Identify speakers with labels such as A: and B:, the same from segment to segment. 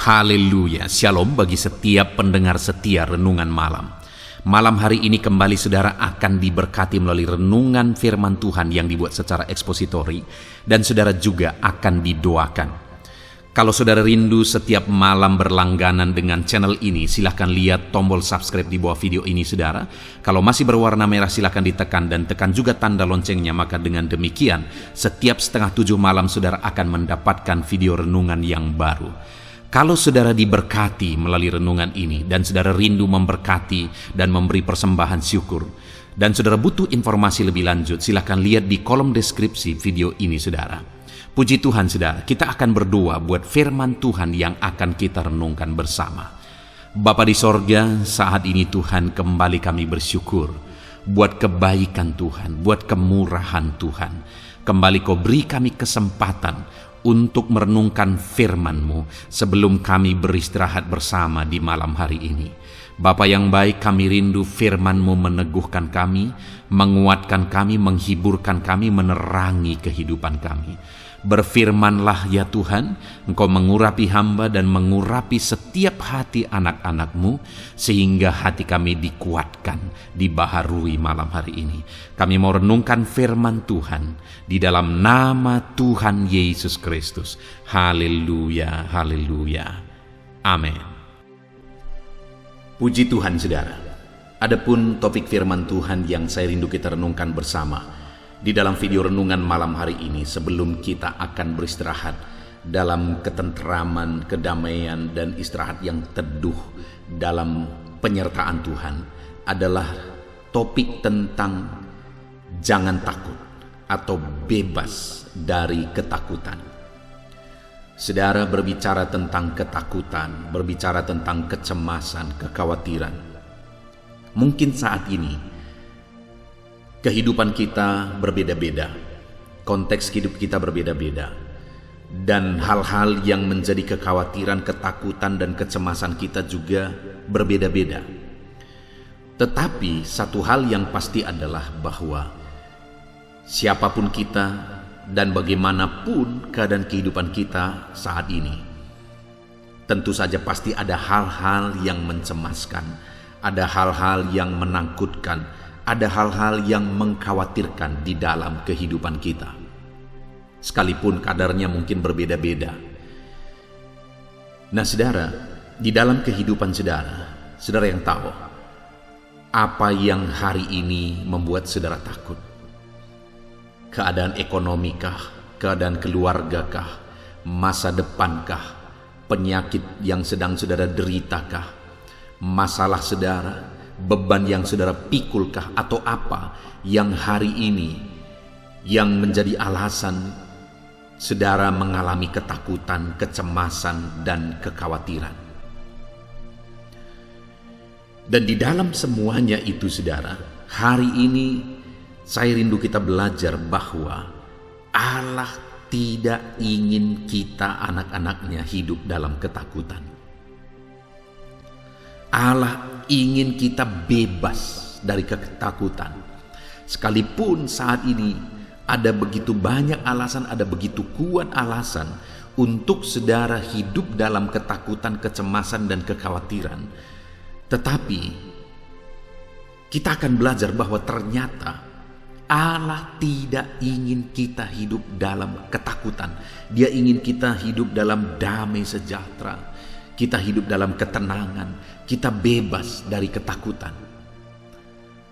A: Haleluya, shalom bagi setiap pendengar setia Renungan Malam. Malam hari ini kembali saudara akan diberkati melalui renungan firman Tuhan yang dibuat secara ekspositori, dan saudara juga akan didoakan. Kalau saudara rindu setiap malam berlangganan dengan channel ini, silahkan lihat tombol subscribe di bawah video ini saudara. Kalau masih berwarna merah silahkan ditekan dan tekan juga tanda loncengnya, maka dengan demikian setiap 6:30 malam saudara akan mendapatkan video renungan yang baru. Kalau saudara diberkati melalui renungan ini dan saudara rindu memberkati dan memberi persembahan syukur, dan saudara butuh informasi lebih lanjut, silakan lihat di kolom deskripsi video ini saudara. Puji Tuhan saudara, kita akan berdoa buat firman Tuhan yang akan kita renungkan bersama. Bapa di sorga, saat ini Tuhan kembali kami bersyukur buat kebaikan Tuhan, buat kemurahan Tuhan. Kembali Kau beri kami kesempatan untuk merenungkan firman-Mu sebelum kami beristirahat bersama di malam hari ini. Bapa yang baik, kami rindu firman-Mu meneguhkan kami, menguatkan kami, menghiburkan kami, menerangi kehidupan kami. Berfirmanlah ya Tuhan, Engkau mengurapi hamba dan mengurapi setiap hati anak-anak-Mu, sehingga hati kami dikuatkan, dibaharui malam hari ini. Kami mau renungkan firman Tuhan di dalam nama Tuhan Yesus Kristus. Haleluya, haleluya. Amin. Puji Tuhan saudara. Adapun topik firman Tuhan yang saya rindu kita renungkan bersama di dalam video renungan malam hari ini, sebelum kita akan beristirahat dalam ketentraman, kedamaian, dan istirahat yang teduh dalam penyertaan Tuhan, adalah topik tentang jangan takut atau bebas dari ketakutan. Saudara, berbicara tentang ketakutan, berbicara tentang kecemasan, kekhawatiran. Mungkin saat ini kehidupan kita berbeda-beda, konteks hidup kita berbeda-beda, dan hal-hal yang menjadi kekhawatiran, ketakutan, dan kecemasan kita juga berbeda-beda. Tetapi satu hal yang pasti adalah bahwa siapapun kita dan bagaimanapun keadaan kehidupan kita saat ini, tentu saja pasti ada hal-hal yang mencemaskan, ada hal-hal yang menakutkan, ada hal-hal yang mengkhawatirkan di dalam kehidupan kita. Sekalipun kadarnya mungkin berbeda-beda. Nah saudara, di dalam kehidupan saudara, saudara yang tahu apa yang hari ini membuat saudara takut? Keadaan ekonomikah, keadaan keluargakah, masa depankah, penyakit yang sedang saudara deritakah, masalah saudara, beban yang saudara pikulkah, atau apa yang hari ini yang menjadi alasan saudara mengalami ketakutan, kecemasan, dan kekhawatiran. Dan di dalam semuanya itu saudara, hari ini saya rindu kita belajar bahwa Allah tidak ingin kita anak-anaknya hidup dalam ketakutan. Allah ingin kita bebas dari ketakutan. Sekalipun saat ini ada begitu banyak alasan, ada begitu kuat alasan untuk saudara hidup dalam ketakutan, kecemasan, dan kekhawatiran. Tetapi kita akan belajar bahwa ternyata Allah tidak ingin kita hidup dalam ketakutan. Dia ingin kita hidup dalam damai sejahtera. Kita hidup dalam ketenangan, kita bebas dari ketakutan.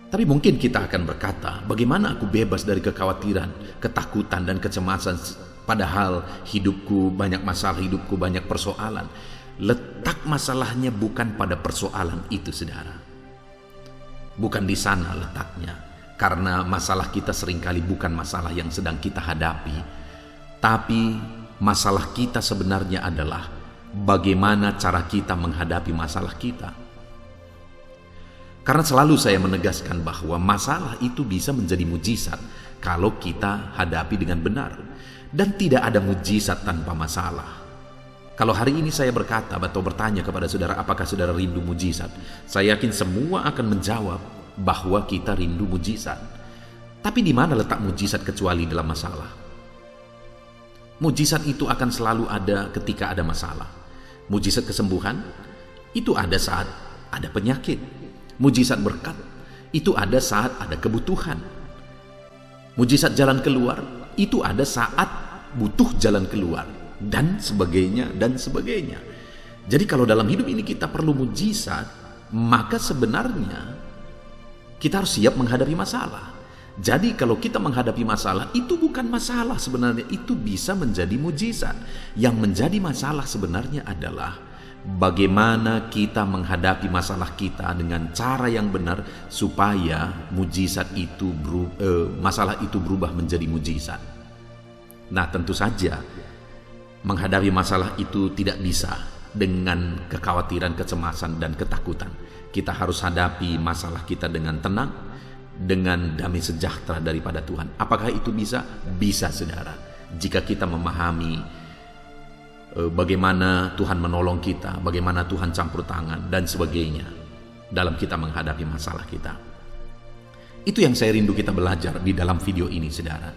A: Tapi mungkin kita akan berkata, bagaimana aku bebas dari kekhawatiran, ketakutan, dan kecemasan, padahal hidupku banyak masalah, hidupku banyak persoalan. Letak masalahnya bukan pada persoalan itu saudara. Bukan di sana letaknya, karena masalah kita seringkali bukan masalah yang sedang kita hadapi, tapi masalah kita sebenarnya adalah bagaimana cara kita menghadapi masalah kita. Karena selalu saya menegaskan bahwa masalah itu bisa menjadi mujizat kalau kita hadapi dengan benar. Dan tidak ada mujizat tanpa masalah. Kalau hari ini saya berkata atau bertanya kepada saudara, apakah saudara rindu mujizat? Saya yakin semua akan menjawab bahwa kita rindu mujizat. Tapi di mana letak mujizat kecuali dalam masalah? Mujizat itu akan selalu ada ketika ada masalah. Mujizat kesembuhan itu ada saat ada penyakit. Mujizat berkat itu ada saat ada kebutuhan. Mujizat jalan keluar itu ada saat butuh jalan keluar, dan sebagainya dan sebagainya. Jadi kalau dalam hidup ini kita perlu mujizat, maka sebenarnya kita harus siap menghadapi masalah. Jadi kalau kita menghadapi masalah, itu bukan masalah sebenarnya, itu bisa menjadi mujizat. Yang menjadi masalah sebenarnya adalah bagaimana kita menghadapi masalah kita dengan cara yang benar supaya masalah itu berubah menjadi mujizat. Nah, tentu saja menghadapi masalah itu tidak bisa dengan kekhawatiran, kecemasan, dan ketakutan. Kita harus hadapi masalah kita dengan tenang, dengan damai sejahtera daripada Tuhan. Apakah itu bisa? Bisa, saudara. Jika kita memahami bagaimana Tuhan menolong kita, bagaimana Tuhan campur tangan, dan sebagainya dalam kita menghadapi masalah kita. Itu yang saya rindu kita belajar di dalam video ini, saudara.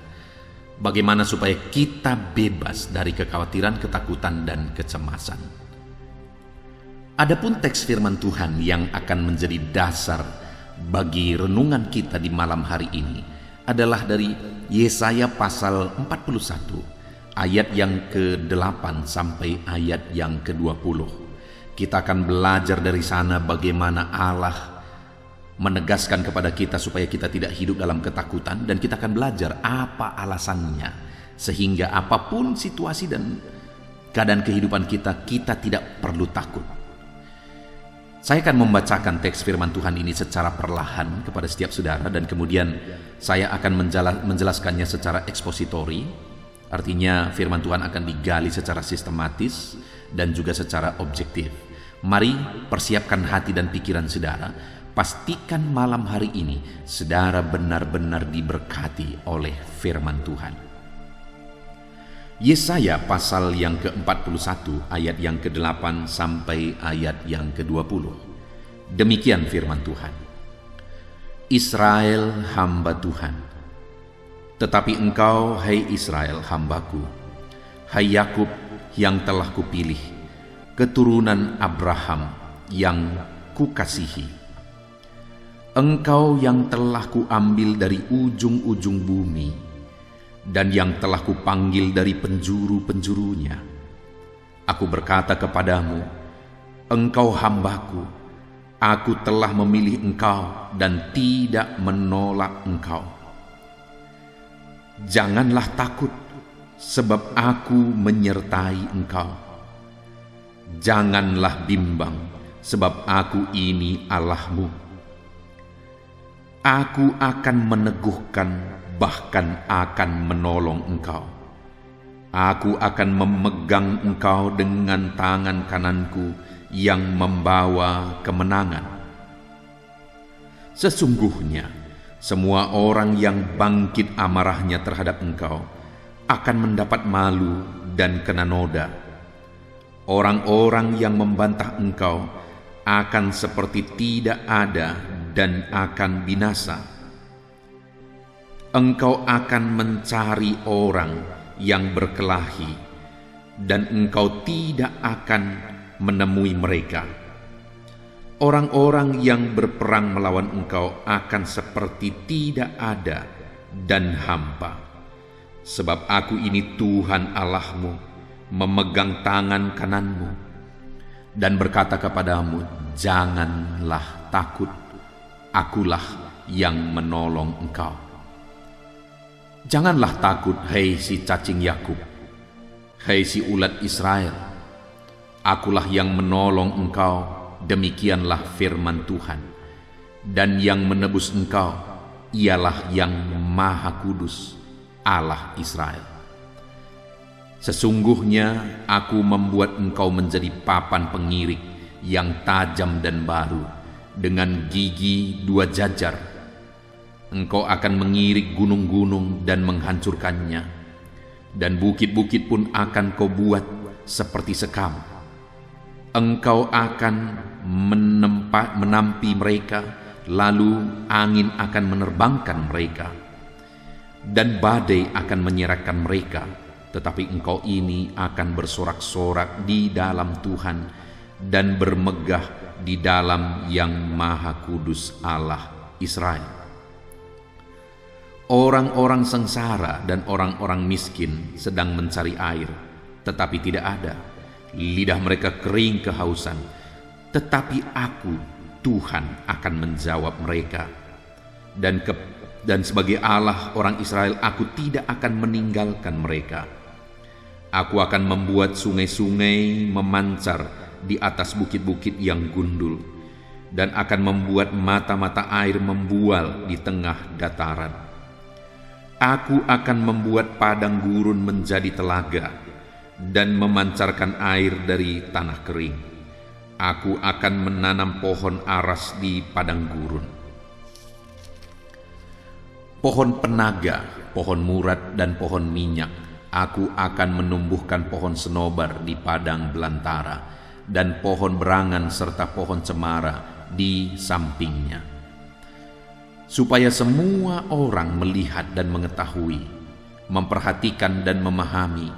A: Bagaimana supaya kita bebas dari kekhawatiran, ketakutan, dan kecemasan. Adapun teks firman Tuhan yang akan menjadi dasar bagi renungan kita di malam hari ini adalah dari Yesaya pasal 41 ayat yang ke-8 sampai ayat yang ke-20. Kita akan belajar dari sana bagaimana Allah menegaskan kepada kita supaya kita tidak hidup dalam ketakutan, dan kita akan belajar apa alasannya sehingga apapun situasi dan keadaan kehidupan kita, kita tidak perlu takut. Saya akan membacakan teks firman Tuhan ini secara perlahan kepada setiap saudara, dan kemudian saya akan menjelaskannya secara ekspositori. Artinya firman Tuhan akan digali secara sistematis dan juga secara objektif. Mari persiapkan hati dan pikiran saudara. Pastikan malam hari ini saudara benar-benar diberkati oleh firman Tuhan. Yesaya pasal yang ke-41 ayat yang ke-8 sampai ayat yang ke-20. Demikian firman Tuhan. Israel hamba Tuhan. Tetapi engkau, hai Israel, hambaku, hai Yakub yang telah kupilih, keturunan Abraham yang kukasihi. Engkau yang telah kuambil dari ujung-ujung bumi, dan yang telah kupanggil dari penjuru-penjurunya. Aku berkata kepadamu, engkau hambaku, aku telah memilih engkau dan tidak menolak engkau. Janganlah takut, sebab aku menyertai engkau. Janganlah bimbang, sebab aku ini Allahmu. Aku akan meneguhkan, bahkan akan menolong engkau. Aku akan memegang engkau dengan tangan kananku yang membawa kemenangan. Sesungguhnya, semua orang yang bangkit amarahnya terhadap engkau akan mendapat malu dan kena noda. Orang-orang yang membantah engkau akan seperti tidak ada dan akan binasa. Engkau akan mencari orang yang berkelahi, dan engkau tidak akan menemui mereka. Orang-orang yang berperang melawan engkau akan seperti tidak ada dan hampa. Sebab aku ini Tuhan Allahmu, memegang tangan kananmu, dan berkata kepadamu, janganlah takut, akulah yang menolong engkau. Janganlah takut, hai si cacing Yakub, hai si ulat Israel. Akulah yang menolong engkau, demikianlah firman Tuhan. Dan yang menebus engkau, ialah yang Maha Kudus, Allah Israel. Sesungguhnya aku membuat engkau menjadi papan pengirik yang tajam dan baru, dengan gigi 2 jajar. Engkau akan mengirik gunung-gunung dan menghancurkannya, dan bukit-bukit pun akan kau buat seperti sekam. Engkau akan menampi mereka, lalu angin akan menerbangkan mereka, dan badai akan menyerahkan mereka. tetapi engkau ini akan bersorak-sorak di dalam Tuhan dan bermegah di dalam Yang Maha Kudus Allah Israel. Orang-orang sengsara dan orang-orang miskin sedang mencari air, tetapi tidak ada. Lidah mereka kering kehausan, tetapi Aku, Tuhan, akan menjawab mereka. Dan sebagai Allah orang Israel, Aku tidak akan meninggalkan mereka. Aku akan membuat sungai-sungai memancar di atas bukit-bukit yang gundul, dan akan membuat mata-mata air membual di tengah dataran. Aku akan membuat padang gurun menjadi telaga dan memancarkan air dari tanah kering. Aku akan menanam pohon aras di padang gurun, pohon penaga, pohon murad, dan pohon minyak. Aku akan menumbuhkan pohon senobar di padang belantara dan pohon berangan serta pohon cemara di sampingnya, supaya semua orang melihat dan mengetahui, memperhatikan dan memahami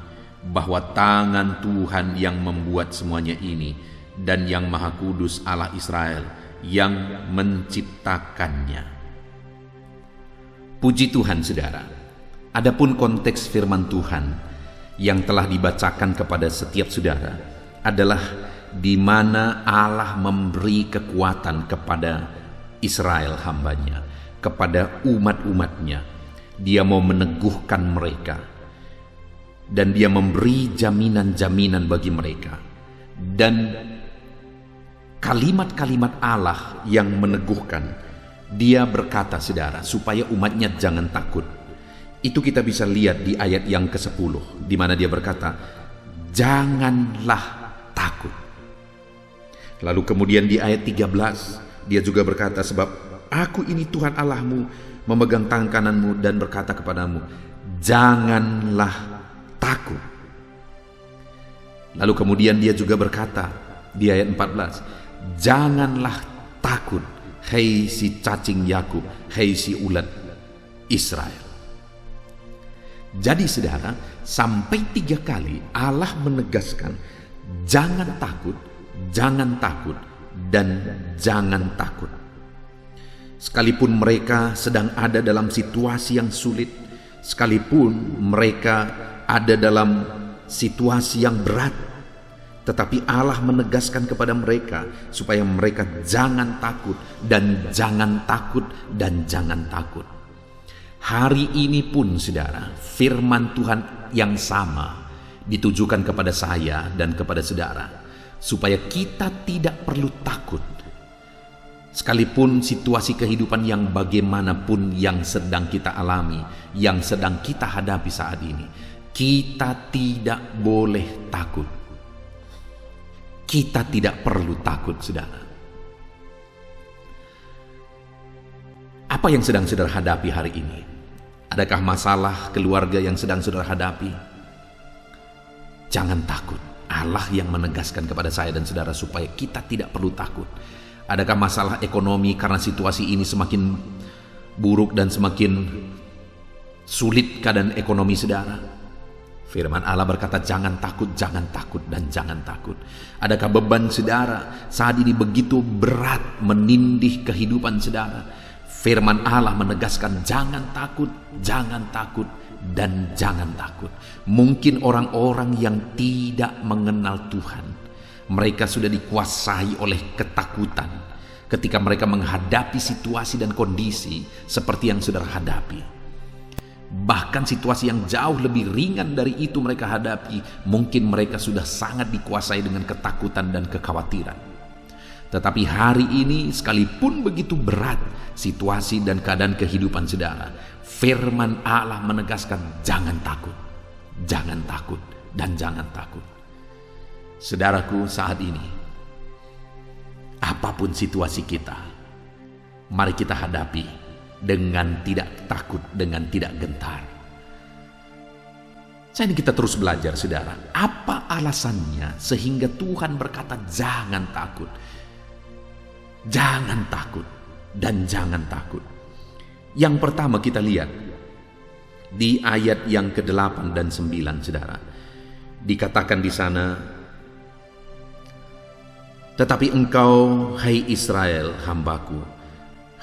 A: bahwa tangan Tuhan yang membuat semuanya ini dan Yang Maha Kudus Allah Israel yang menciptakannya. Puji Tuhan, saudara. Adapun konteks firman Tuhan yang telah dibacakan kepada setiap saudara adalah di mana Allah memberi kekuatan kepada Israel hambanya, kepada umat-umatnya. Dia mau meneguhkan mereka, dan dia memberi jaminan-jaminan bagi mereka. Dan kalimat-kalimat Allah yang meneguhkan, dia berkata, saudara, supaya umatnya jangan takut. Itu kita bisa lihat di ayat yang ke-10, di mana dia berkata, janganlah takut. Lalu kemudian di ayat 13, dia juga berkata, sebab Aku ini Tuhan Allahmu, memegang tangan kananmu dan berkata kepadamu, janganlah takut. Lalu kemudian dia juga berkata di ayat 14, janganlah takut, hei si cacing Yakub, hei si ulat Israel. Jadi saudara, sampai 3 kali Allah menegaskan, jangan takut, dan jangan takut. Sekalipun mereka sedang ada dalam situasi yang sulit, sekalipun mereka ada dalam situasi yang berat, tetapi Allah menegaskan kepada mereka supaya mereka jangan takut dan jangan takut dan jangan takut. Hari ini pun saudara, firman Tuhan yang sama ditujukan kepada saya dan kepada saudara, supaya kita tidak perlu takut. Sekalipun situasi kehidupan yang bagaimanapun yang sedang kita alami, yang sedang kita hadapi saat ini, kita tidak boleh takut. Kita tidak perlu takut, saudara. Apa yang sedang saudara hadapi hari ini? Adakah masalah keluarga yang sedang saudara hadapi? Jangan takut. Allah yang menegaskan kepada saya dan saudara supaya kita tidak perlu takut. Adakah masalah ekonomi karena situasi ini semakin buruk dan semakin sulit keadaan ekonomi saudara? Firman Allah berkata, jangan takut, dan jangan takut. Adakah beban saudara saat ini begitu berat menindih kehidupan saudara? Firman Allah menegaskan, jangan takut, dan jangan takut. Mungkin orang-orang yang tidak mengenal Tuhan, mereka sudah dikuasai oleh ketakutan ketika mereka menghadapi situasi dan kondisi seperti yang saudara hadapi. Bahkan situasi yang jauh lebih ringan dari itu mereka hadapi, mungkin mereka sudah sangat dikuasai dengan ketakutan dan kekhawatiran. Tetapi hari ini sekalipun begitu berat situasi dan keadaan kehidupan saudara, firman Allah menegaskan, jangan takut, dan jangan takut. Saudaraku, saat ini apapun situasi kita, mari kita hadapi dengan tidak takut, dengan tidak gentar. Saat ini kita terus belajar, saudara. Apa alasannya sehingga Tuhan berkata jangan takut, dan jangan takut? Yang pertama kita lihat, Di ayat yang ke-8 dan 9, saudara, dikatakan di sana, tetapi engkau, hai Israel, hambaku,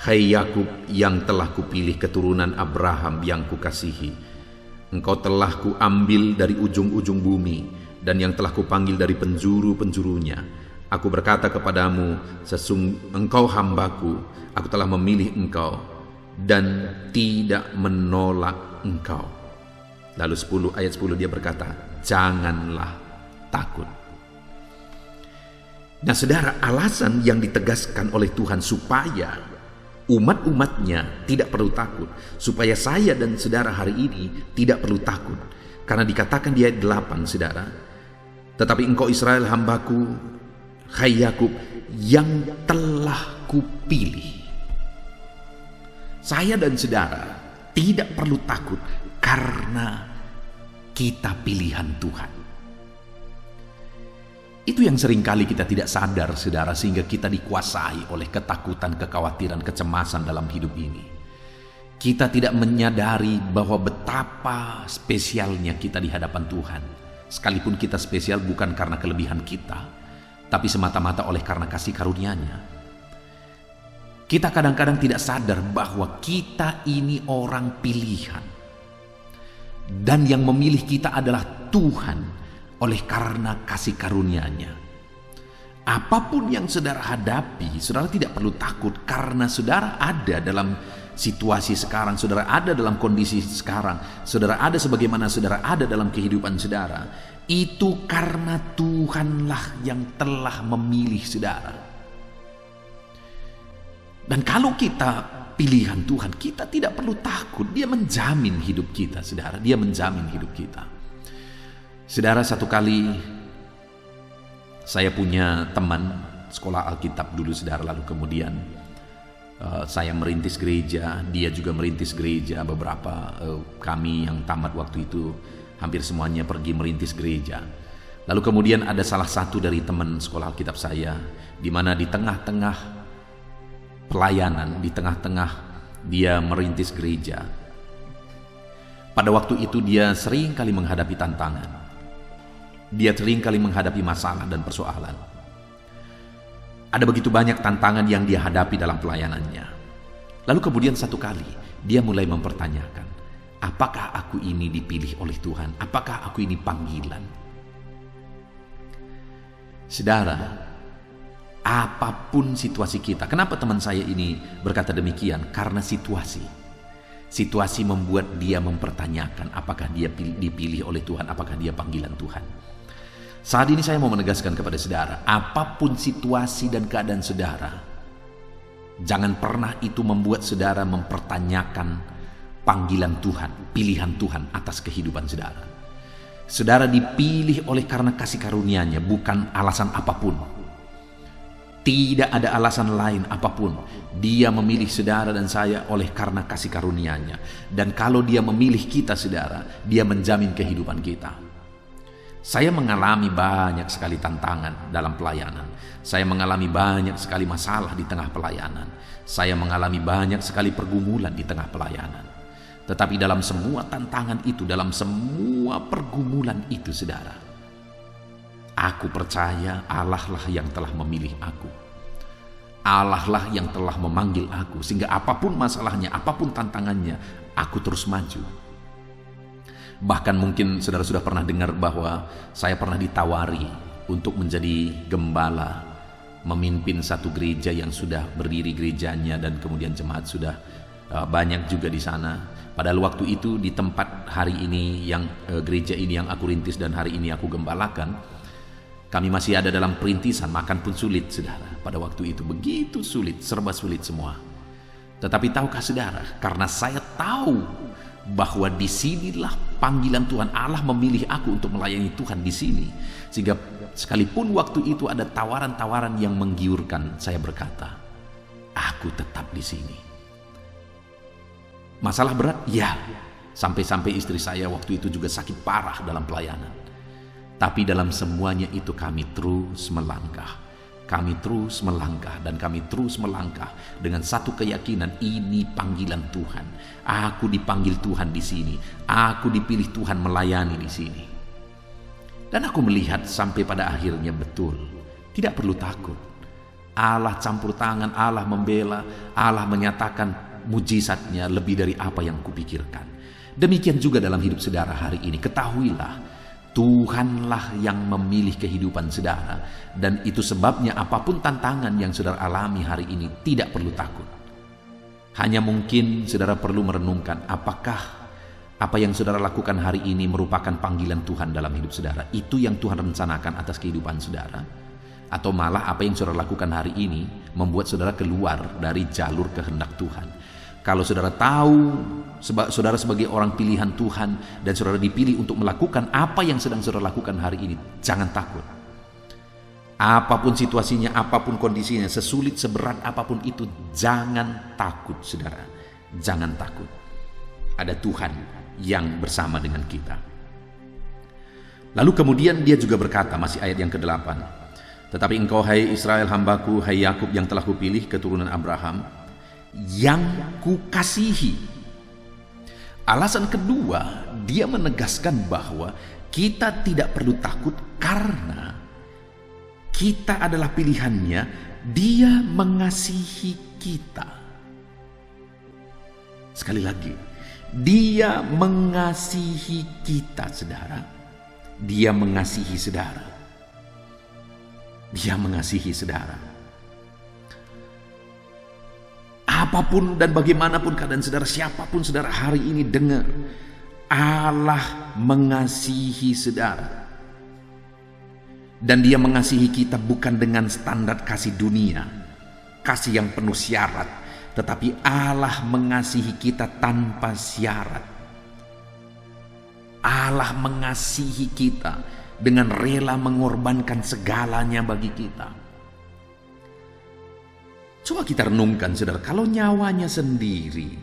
A: hai Yakub yang telah kupilih, keturunan Abraham yang kukasihi, engkau telah kuambil dari ujung-ujung bumi, dan yang telah kupanggil dari penjuru-penjurunya. Aku berkata kepadamu, engkau hambaku, aku telah memilih engkau dan tidak menolak engkau. Lalu ayat 10 dia berkata, janganlah takut. Nah saudara, alasan yang ditegaskan oleh Tuhan supaya umat-umatnya tidak perlu takut, supaya saya dan saudara hari ini tidak perlu takut, karena dikatakan di ayat 8, saudara, tetapi engkau Israel hambaku, hai Yakub yang telah kupilih. Saya dan saudara tidak perlu takut karena kita pilihan Tuhan. Itu yang seringkali kita tidak sadar, saudara, sehingga kita dikuasai oleh ketakutan, kekhawatiran, kecemasan dalam hidup ini. Kita tidak menyadari bahwa betapa spesialnya kita di hadapan Tuhan. Sekalipun kita spesial bukan karena kelebihan kita, tapi semata-mata oleh karena kasih karunia-Nya. Kita kadang-kadang tidak sadar bahwa kita ini orang pilihan. Dan yang memilih kita adalah Tuhan oleh karena kasih karunia-Nya. Apapun yang saudara hadapi, saudara tidak perlu takut karena saudara ada dalam situasi sekarang, saudara ada dalam kondisi sekarang, saudara ada sebagaimana saudara ada dalam kehidupan saudara. Itu karena Tuhanlah yang telah memilih saudara. Dan kalau kita pilihan Tuhan, kita tidak perlu takut. Dia menjamin hidup kita, saudara. Dia menjamin hidup kita. Saudara, satu kali saya punya teman sekolah Alkitab dulu, saudara. Lalu kemudian saya merintis gereja, dia juga merintis gereja. Beberapa kami yang tamat waktu itu hampir semuanya pergi merintis gereja. Lalu kemudian ada salah satu dari teman sekolah Alkitab saya, di mana di tengah-tengah pelayanan, di tengah-tengah dia merintis gereja. Pada waktu itu dia sering kali menghadapi tantangan. Dia sering kali menghadapi masalah dan persoalan. Ada begitu banyak tantangan yang dia hadapi dalam pelayanannya. Lalu kemudian satu kali dia mulai mempertanyakan, apakah aku ini dipilih oleh Tuhan? Apakah aku ini panggilan? Saudara, apapun situasi kita, kenapa teman saya ini berkata demikian? Karena situasi membuat dia mempertanyakan apakah dia dipilih oleh Tuhan, apakah dia panggilan Tuhan. Saat ini saya mau menegaskan kepada saudara, apapun situasi dan keadaan saudara, jangan pernah itu membuat saudara mempertanyakan panggilan Tuhan, pilihan Tuhan atas kehidupan saudara. Saudara dipilih oleh karena kasih karunia-Nya, bukan alasan apapun. Tidak ada alasan lain apapun. Dia memilih saudara dan saya oleh karena kasih karunia-Nya. Dan kalau dia memilih kita, saudara, dia menjamin kehidupan kita. Saya mengalami banyak sekali tantangan dalam pelayanan. Saya mengalami banyak sekali masalah di tengah pelayanan. Saya mengalami banyak sekali pergumulan di tengah pelayanan. Tetapi dalam semua tantangan itu, dalam semua pergumulan itu, saudara, aku percaya Allah lah yang telah memilih aku. Allah lah yang telah memanggil aku. Sehingga apapun masalahnya, apapun tantangannya, aku terus maju. Bahkan mungkin saudara sudah pernah dengar bahwa saya pernah ditawari untuk menjadi gembala, memimpin satu gereja yang sudah berdiri gerejanya dan kemudian jemaat sudah banyak juga di sana. Padahal waktu itu di tempat hari ini yang gereja ini yang aku rintis dan hari ini aku gembalakan, kami masih ada dalam perintisan, makan pun sulit, saudara. Pada waktu itu begitu sulit, serba sulit semua. Tetapi tahukah saudara, karena saya tahu bahwa disinilah panggilan Tuhan, Allah memilih aku untuk melayani Tuhan di sini, sehingga sekalipun waktu itu ada tawaran-tawaran yang menggiurkan, saya berkata, aku tetap di sini. Masalah berat, ya, sampai-sampai istri saya waktu itu juga sakit parah dalam pelayanan. Tapi dalam semuanya itu kami terus melangkah, kami terus melangkah dan kami terus melangkah dengan satu keyakinan, ini panggilan Tuhan. Aku dipanggil Tuhan di sini. Aku dipilih Tuhan melayani di sini. Dan aku melihat sampai pada akhirnya betul, tidak perlu takut. Allah campur tangan, Allah membela, Allah menyatakan mujizatnya lebih dari apa yang kupikirkan. Demikian juga dalam hidup saudara hari ini. Ketahuilah, Tuhanlah yang memilih kehidupan saudara, dan itu sebabnya apapun tantangan yang saudara alami hari ini tidak perlu takut. Hanya mungkin saudara perlu merenungkan, apakah apa yang saudara lakukan hari ini merupakan panggilan Tuhan dalam hidup saudara? Itu yang Tuhan rencanakan atas kehidupan saudara? Atau malah apa yang saudara lakukan hari ini membuat saudara keluar dari jalur kehendak Tuhan? Kalau saudara tahu saudara sebagai orang pilihan Tuhan dan saudara dipilih untuk melakukan apa yang sedang saudara lakukan hari ini, jangan takut. Apapun situasinya, apapun kondisinya, sesulit, seberat apapun itu, jangan takut saudara. Jangan takut. Ada Tuhan yang bersama dengan kita. Lalu kemudian dia juga berkata, masih ayat yang ke-8, tetapi engkau hai Israel hambaku, hai Yakub yang telah kupilih keturunan Abraham, yang kukasihi. Alasan kedua, dia menegaskan bahwa kita tidak perlu takut karena kita adalah pilihannya. Dia mengasihi kita. Sekali lagi, dia mengasihi kita, saudara. Dia mengasihi saudara. Dia mengasihi saudara. Apapun dan bagaimanapun keadaan saudara, siapapun saudara hari ini dengar, Allah mengasihi saudara. Dan dia mengasihi kita bukan dengan standar kasih dunia, kasih yang penuh syarat, tetapi Allah mengasihi kita tanpa syarat. Allah mengasihi kita dengan rela mengorbankan segalanya bagi kita. Coba kita renungkan saudara, kalau nyawanya sendiri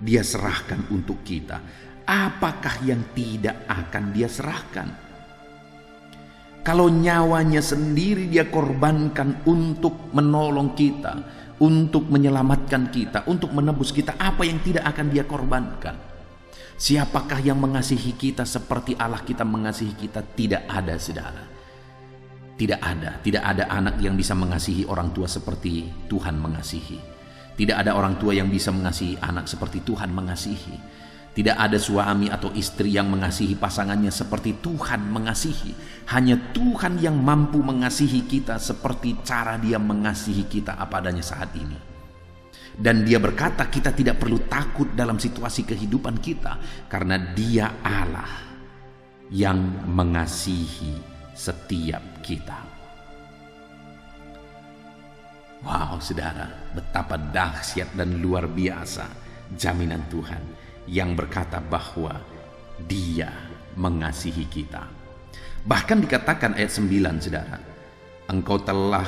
A: dia serahkan untuk kita, apakah yang tidak akan dia serahkan? Kalau nyawanya sendiri dia korbankan untuk menolong kita, untuk menyelamatkan kita, untuk menebus kita, apa yang tidak akan dia korbankan? Siapakah yang mengasihi kita seperti Allah kita mengasihi kita? Tidak ada saudara. Tidak ada anak yang bisa mengasihi orang tua seperti Tuhan mengasihi. Tidak ada orang tua yang bisa mengasihi anak seperti Tuhan mengasihi. Tidak ada suami atau istri yang mengasihi pasangannya seperti Tuhan mengasihi. Hanya Tuhan yang mampu mengasihi kita seperti cara dia mengasihi kita apa adanya saat ini. Dan dia berkata kita tidak perlu takut dalam situasi kehidupan kita, karena dia Allah yang mengasihi setiap kita. Wow saudara, betapa dahsyat dan luar biasa jaminan Tuhan yang berkata bahwa dia mengasihi kita. Bahkan dikatakan ayat 9 saudara, engkau telah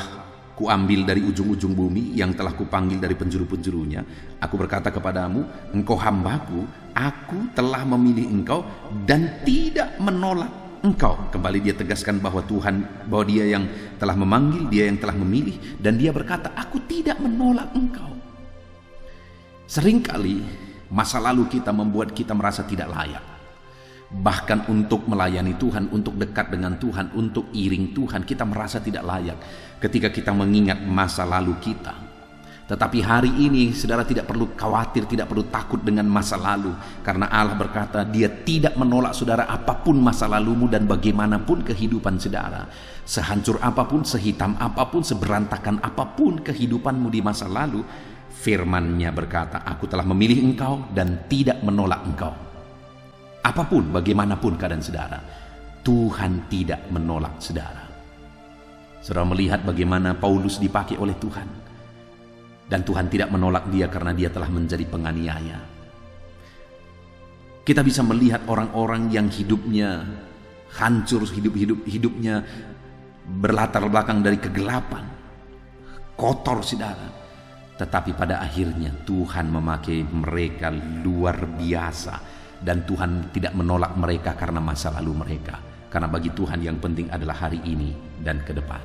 A: kuambil dari ujung-ujung bumi, yang telah kupanggil dari penjuru-penjurunya. Aku berkata kepadamu, engkau hambaku, aku telah memilih engkau dan tidak menolak engkau. Kembali dia tegaskan bahwa Tuhan, bahwa dia yang telah memanggil, dia yang telah memilih, dan dia berkata, aku tidak menolak engkau. Seringkali masa lalu kita membuat kita merasa tidak layak. Bahkan untuk melayani Tuhan, untuk dekat dengan Tuhan, untuk iring Tuhan, kita merasa tidak layak ketika kita mengingat masa lalu kita. Tetapi hari ini saudara tidak perlu khawatir, tidak perlu takut dengan masa lalu, karena Allah berkata dia tidak menolak saudara apapun masa lalumu dan bagaimanapun kehidupan saudara. Sehancur apapun, sehitam apapun, seberantakan apapun kehidupanmu di masa lalu, firman-Nya berkata, aku telah memilih engkau dan tidak menolak engkau. Apapun, bagaimanapun keadaan saudara, Tuhan tidak menolak saudara. Saudara melihat bagaimana Paulus dipakai oleh Tuhan, dan Tuhan tidak menolak dia karena dia telah menjadi penganiaya. Kita bisa melihat orang-orang yang hidupnya hancur, hidupnya berlatar belakang dari kegelapan, kotor saudara. Tetapi pada akhirnya Tuhan memakai mereka luar biasa. Dan Tuhan tidak menolak mereka karena masa lalu mereka. Karena bagi Tuhan yang penting adalah hari ini dan ke depan.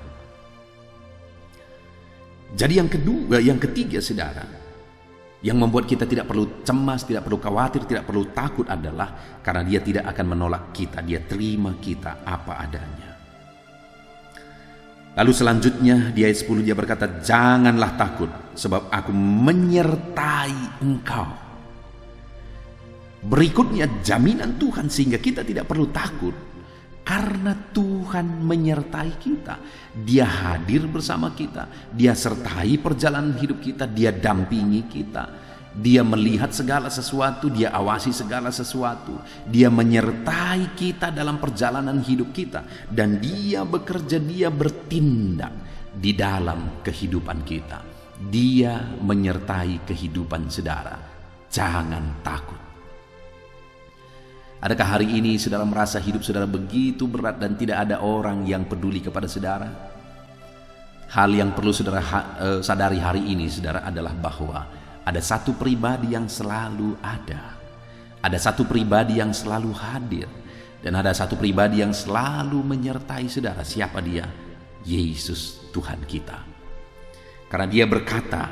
A: Jadi yang ketiga saudara, yang membuat kita tidak perlu cemas, tidak perlu khawatir, tidak perlu takut adalah karena dia tidak akan menolak kita, dia terima kita apa adanya. Lalu selanjutnya di ayat 10 dia berkata, janganlah takut sebab aku menyertai engkau. Berikutnya jaminan Tuhan sehingga kita tidak perlu takut. Karena Tuhan menyertai kita, Dia hadir bersama kita, Dia sertai perjalanan hidup kita, Dia dampingi kita, Dia melihat segala sesuatu, Dia awasi segala sesuatu, Dia menyertai kita dalam perjalanan hidup kita, dan Dia bekerja, Dia bertindak di dalam kehidupan kita. Dia menyertai kehidupan saudara. Jangan takut. Adakah hari ini saudara merasa hidup saudara begitu berat dan tidak ada orang yang peduli kepada saudara? Hal yang perlu saudara sadari hari ini saudara adalah bahwa ada satu pribadi yang selalu ada. Ada satu pribadi yang selalu hadir. Dan ada satu pribadi yang selalu menyertai saudara. Siapa dia? Yesus Tuhan kita. Karena dia berkata,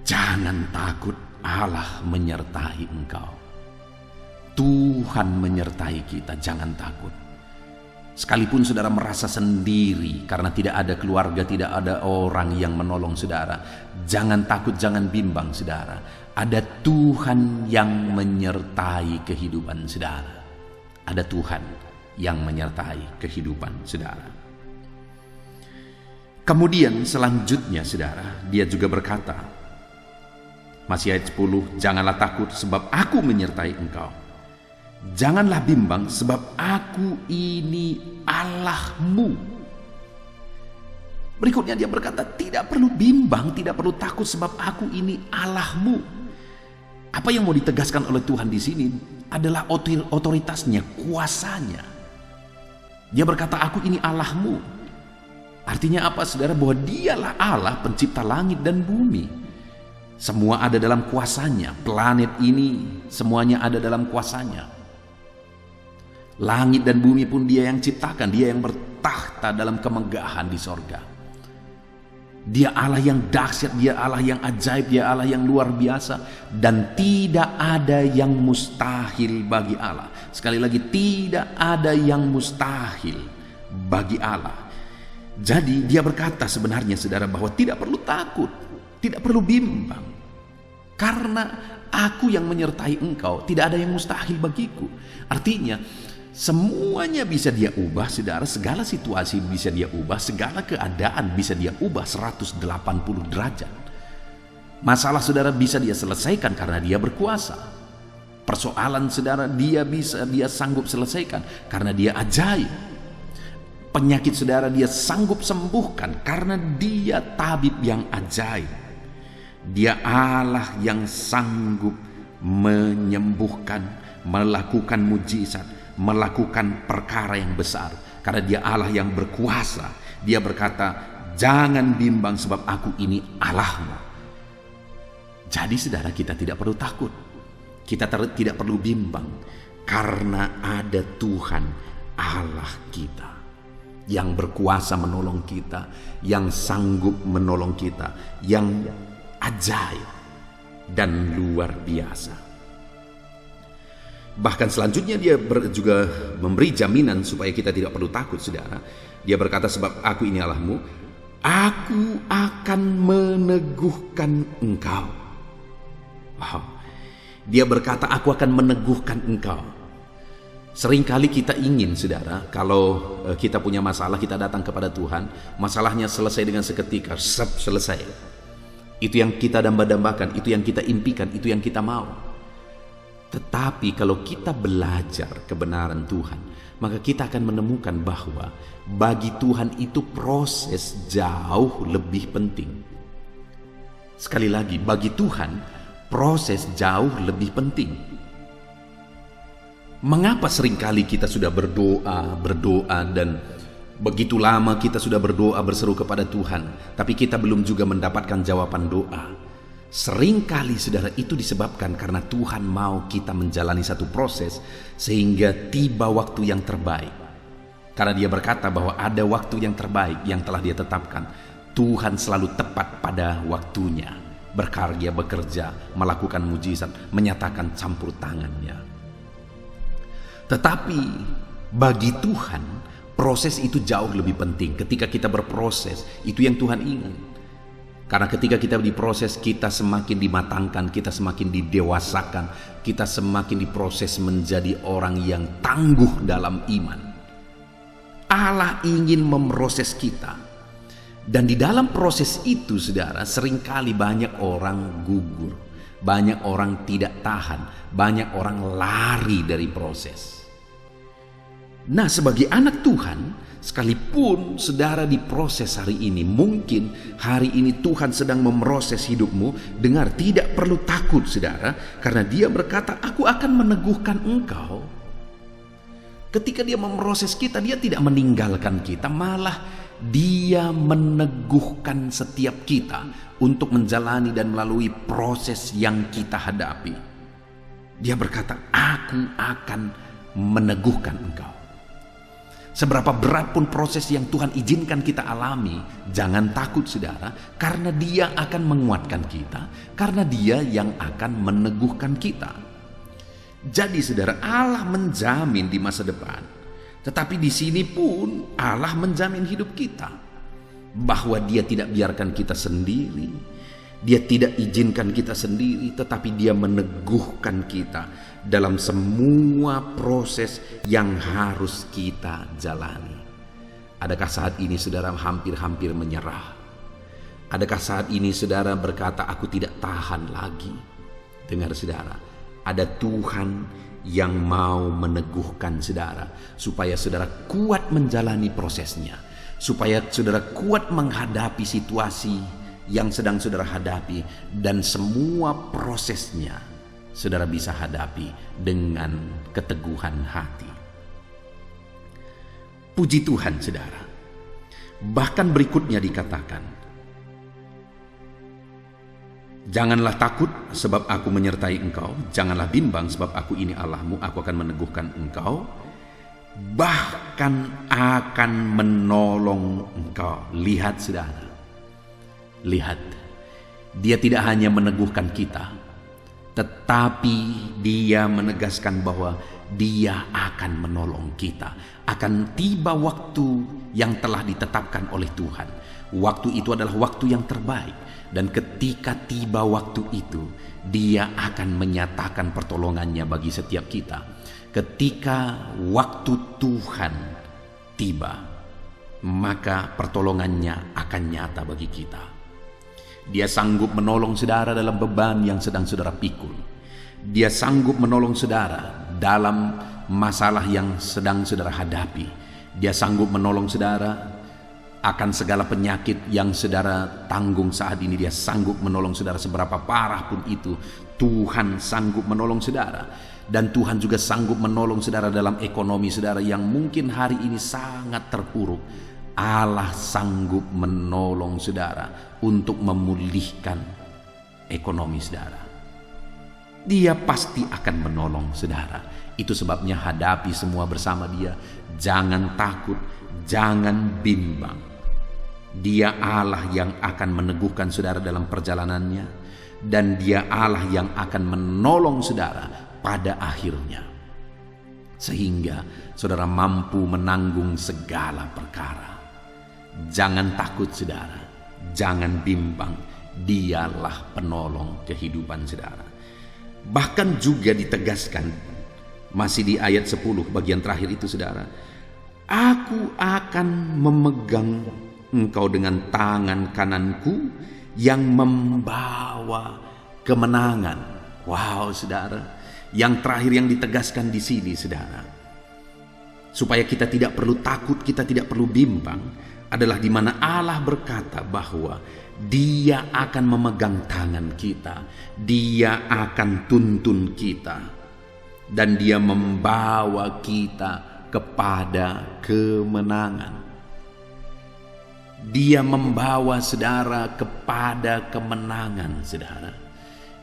A: jangan takut, Allah menyertai engkau. Tuhan menyertai kita, jangan takut. Sekalipun saudara merasa sendiri karena tidak ada keluarga, tidak ada orang yang menolong saudara, jangan takut, jangan bimbang saudara. Ada Tuhan yang menyertai kehidupan saudara. Ada Tuhan yang menyertai kehidupan saudara. Kemudian selanjutnya saudara, dia juga berkata, masih ayat 10, janganlah takut sebab aku menyertai engkau. Janganlah bimbang sebab aku ini Allahmu. Berikutnya dia berkata, tidak perlu bimbang, tidak perlu takut sebab aku ini Allahmu. Apa yang mau ditegaskan oleh Tuhan di sini adalah otoritasnya, kuasanya. Dia berkata, aku ini Allahmu. Artinya apa saudara? Bahwa dialah Allah pencipta langit dan bumi. Semua ada dalam kuasanya. Planet ini semuanya ada dalam kuasanya. Langit dan bumi pun dia yang ciptakan, dia yang bertakhta dalam kemegahan di sorga. Dia Allah yang dahsyat, dia Allah yang ajaib, dia Allah yang luar biasa. Dan tidak ada yang mustahil bagi Allah. Sekali lagi, tidak ada yang mustahil bagi Allah. Jadi dia berkata sebenarnya saudara bahwa tidak perlu takut, tidak perlu bimbang. Karena aku yang menyertai engkau, tidak ada yang mustahil bagiku. Artinya, semuanya bisa dia ubah saudara, segala situasi bisa dia ubah, segala keadaan bisa dia ubah 180 derajat. Masalah saudara bisa dia selesaikan karena dia berkuasa. Persoalan saudara dia sanggup selesaikan karena dia ajaib. Penyakit saudara dia sanggup sembuhkan karena dia tabib yang ajaib. Dia Allah yang sanggup menyembuhkan, melakukan mujizat, melakukan perkara yang besar. Karena dia Allah yang berkuasa. Dia berkata, jangan bimbang sebab aku ini Allahmu. Jadi saudara, kita tidak perlu takut, kita tidak perlu bimbang, karena ada Tuhan Allah kita yang berkuasa menolong kita, yang sanggup menolong kita, yang ajaib dan luar biasa. Bahkan selanjutnya dia juga memberi jaminan supaya kita tidak perlu takut saudara. Dia berkata, sebab aku ini Allahmu, aku akan meneguhkan engkau. Wow. Dia berkata, aku akan meneguhkan engkau. Seringkali kita ingin saudara, kalau kita punya masalah, kita datang kepada Tuhan, masalahnya selesai dengan seketika, selesai. Itu yang kita damba-dambakan, itu yang kita impikan, itu yang kita mau. Tetapi kalau kita belajar kebenaran Tuhan, maka kita akan menemukan bahwa bagi Tuhan itu proses jauh lebih penting. Sekali lagi, bagi Tuhan proses jauh lebih penting. Mengapa seringkali kita sudah berdoa dan begitu lama kita sudah berdoa berseru kepada Tuhan, tapi kita belum juga mendapatkan jawaban doa? Seringkali saudara, itu disebabkan karena Tuhan mau kita menjalani satu proses sehingga tiba waktu yang terbaik. Karena dia berkata bahwa ada waktu yang terbaik yang telah dia tetapkan. Tuhan selalu tepat pada waktunya, berkarya, bekerja, melakukan mujizat, menyatakan campur tangannya. Tetapi bagi Tuhan, proses itu jauh lebih penting. Ketika kita berproses, itu yang Tuhan ingin. Karena ketika kita diproses, kita semakin dimatangkan, kita semakin didewasakan, kita semakin diproses menjadi orang yang tangguh dalam iman. Allah ingin memproses kita. Dan di dalam proses itu, saudara, seringkali banyak orang gugur, banyak orang tidak tahan, banyak orang lari dari proses. Nah, sebagai anak Tuhan, sekalipun saudara diproses hari ini, mungkin hari ini Tuhan sedang memproses hidupmu. Dengar, tidak perlu takut, saudara, karena Dia berkata, "Aku akan meneguhkan engkau." Ketika Dia memproses kita, Dia tidak meninggalkan kita, malah Dia meneguhkan setiap kita untuk menjalani dan melalui proses yang kita hadapi. Dia berkata, "Aku akan meneguhkan engkau." Seberapa berat pun proses yang Tuhan izinkan kita alami, jangan takut, saudara, karena Dia akan menguatkan kita, karena Dia yang akan meneguhkan kita. Jadi, saudara, Allah menjamin di masa depan. Tetapi di sini pun Allah menjamin hidup kita, bahwa Dia tidak biarkan kita sendiri, Dia tidak izinkan kita sendiri, tetapi Dia meneguhkan kita dalam semua proses yang harus kita jalani. Adakah saat ini saudara hampir-hampir menyerah? Adakah saat ini saudara berkata, "Aku tidak tahan lagi"? Dengar, saudara, ada Tuhan yang mau meneguhkan saudara, supaya saudara kuat menjalani prosesnya, supaya saudara kuat menghadapi situasi yang sedang saudara hadapi, dan semua prosesnya saudara bisa hadapi dengan keteguhan hati. Puji Tuhan, saudara. Bahkan berikutnya dikatakan, "Janganlah takut sebab aku menyertai engkau. Janganlah bimbang sebab aku ini Allahmu. Aku akan meneguhkan engkau. Bahkan akan menolong engkau." Lihat, saudara. Lihat. Dia tidak hanya meneguhkan kita, tetapi Dia menegaskan bahwa Dia akan menolong kita. Akan tiba waktu yang telah ditetapkan oleh Tuhan. Waktu itu adalah waktu yang terbaik. Dan ketika tiba waktu itu, Dia akan menyatakan pertolongannya bagi setiap kita. Ketika waktu Tuhan tiba, maka pertolongannya akan nyata bagi kita. Dia sanggup menolong saudara dalam beban yang sedang saudara pikul. Dia sanggup menolong saudara dalam masalah yang sedang saudara hadapi. Dia sanggup menolong saudara akan segala penyakit yang saudara tanggung saat ini. Dia sanggup menolong saudara seberapa parah pun itu. Tuhan sanggup menolong saudara. Dan Tuhan juga sanggup menolong saudara dalam ekonomi saudara yang mungkin hari ini sangat terpuruk. Allah sanggup menolong saudara untuk memulihkan ekonomi saudara. Dia pasti akan menolong saudara. Itu sebabnya hadapi semua bersama Dia. Jangan takut, jangan bimbang. Dia Allah yang akan meneguhkan saudara dalam perjalanannya, dan Dia Allah yang akan menolong saudara pada akhirnya, sehingga saudara mampu menanggung segala perkara. Jangan takut, saudara, jangan bimbang. Dialah penolong kehidupan saudara. Bahkan juga ditegaskan masih di ayat 10 bagian terakhir itu, saudara, "Aku akan memegang engkau dengan tangan kananku yang membawa kemenangan." Wow, saudara. Yang terakhir yang ditegaskan di sini, saudara, supaya kita tidak perlu takut, kita tidak perlu bimbang, adalah di mana Allah berkata bahwa Dia akan memegang tangan kita, Dia akan tuntun kita, dan Dia membawa kita kepada kemenangan. Dia membawa saudara kepada kemenangan, saudara.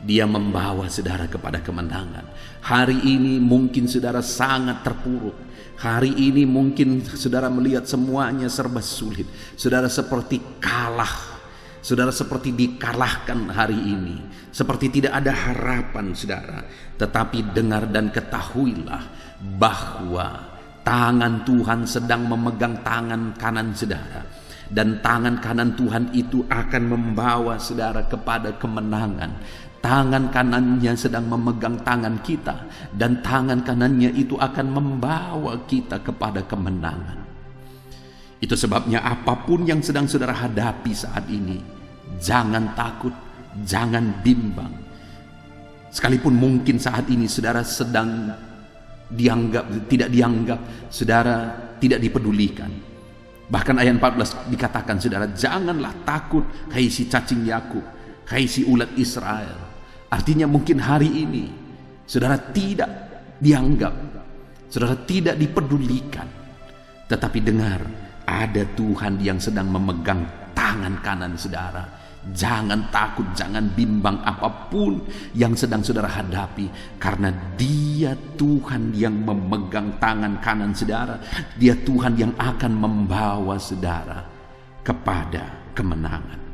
A: Dia membawa saudara kepada kemenangan. Hari ini mungkin saudara sangat terpuruk. Hari ini mungkin saudara melihat semuanya serba sulit. Saudara seperti kalah. Saudara seperti dikalahkan hari ini. Seperti tidak ada harapan saudara. Tetapi dengar dan ketahuilah bahwa tangan Tuhan sedang memegang tangan kanan saudara. Dan tangan kanan Tuhan itu akan membawa saudara kepada kemenangan. Tangan kanannya sedang memegang tangan kita, dan tangan kanannya itu akan membawa kita kepada kemenangan. Itu sebabnya apapun yang sedang saudara hadapi saat ini, jangan takut, jangan bimbang. Sekalipun mungkin saat ini saudara sedang tidak dianggap, saudara tidak dipedulikan. Bahkan ayat 14 dikatakan saudara, janganlah takut hai si cacing Yakub, hai si ulat Israel. Artinya mungkin hari ini saudara tidak dianggap, saudara tidak dipedulikan. Tetapi dengar, ada Tuhan yang sedang memegang tangan kanan saudara. Jangan takut, jangan bimbang apapun yang sedang saudara hadapi. Karena Dia Tuhan yang memegang tangan kanan saudara. Dia Tuhan yang akan membawa saudara kepada kemenangan.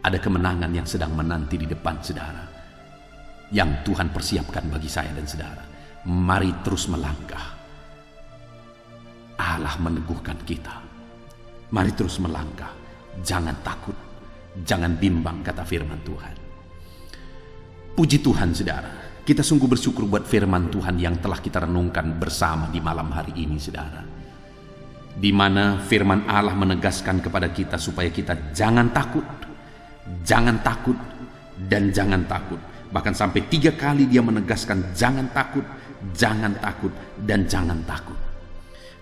A: Ada kemenangan yang sedang menanti di depan saudara, yang Tuhan persiapkan bagi saya dan saudara. Mari terus melangkah. Allah meneguhkan kita. Mari terus melangkah. Jangan takut, jangan bimbang, kata firman Tuhan. Puji Tuhan saudara, kita sungguh bersyukur buat firman Tuhan yang telah kita renungkan bersama di malam hari ini saudara. Di mana firman Allah menegaskan kepada kita supaya kita jangan takut, jangan takut, dan jangan takut. Bahkan sampai 3 kali dia menegaskan jangan takut, dan jangan takut.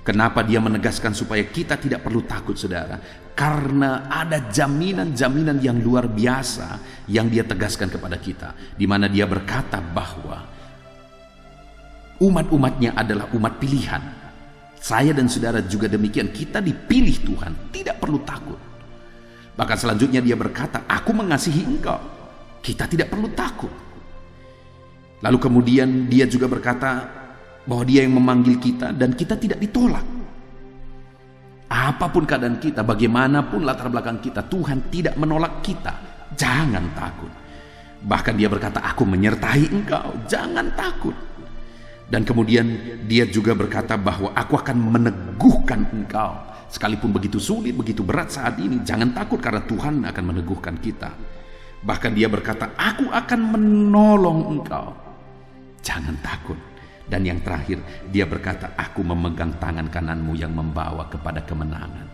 A: Kenapa dia menegaskan supaya kita tidak perlu takut saudara? Karena ada jaminan-jaminan yang luar biasa yang dia tegaskan kepada kita. Di mana dia berkata bahwa umat-umatnya adalah umat pilihan. Saya dan saudara juga demikian, kita dipilih Tuhan, tidak perlu takut. Bahkan selanjutnya dia berkata, aku mengasihi engkau, kita tidak perlu takut. Lalu kemudian dia juga berkata bahwa dia yang memanggil kita dan kita tidak ditolak. Apapun keadaan kita, bagaimanapun latar belakang kita, Tuhan tidak menolak kita. Jangan takut. Bahkan dia berkata, aku menyertai engkau, jangan takut. Dan kemudian dia juga berkata bahwa aku akan meneguhkan engkau. Sekalipun begitu sulit, begitu berat saat ini, jangan takut karena Tuhan akan meneguhkan kita. Bahkan dia berkata, aku akan menolong engkau. Jangan takut. Dan yang terakhir, dia berkata, aku memegang tangan kananmu yang membawa kepada kemenangan.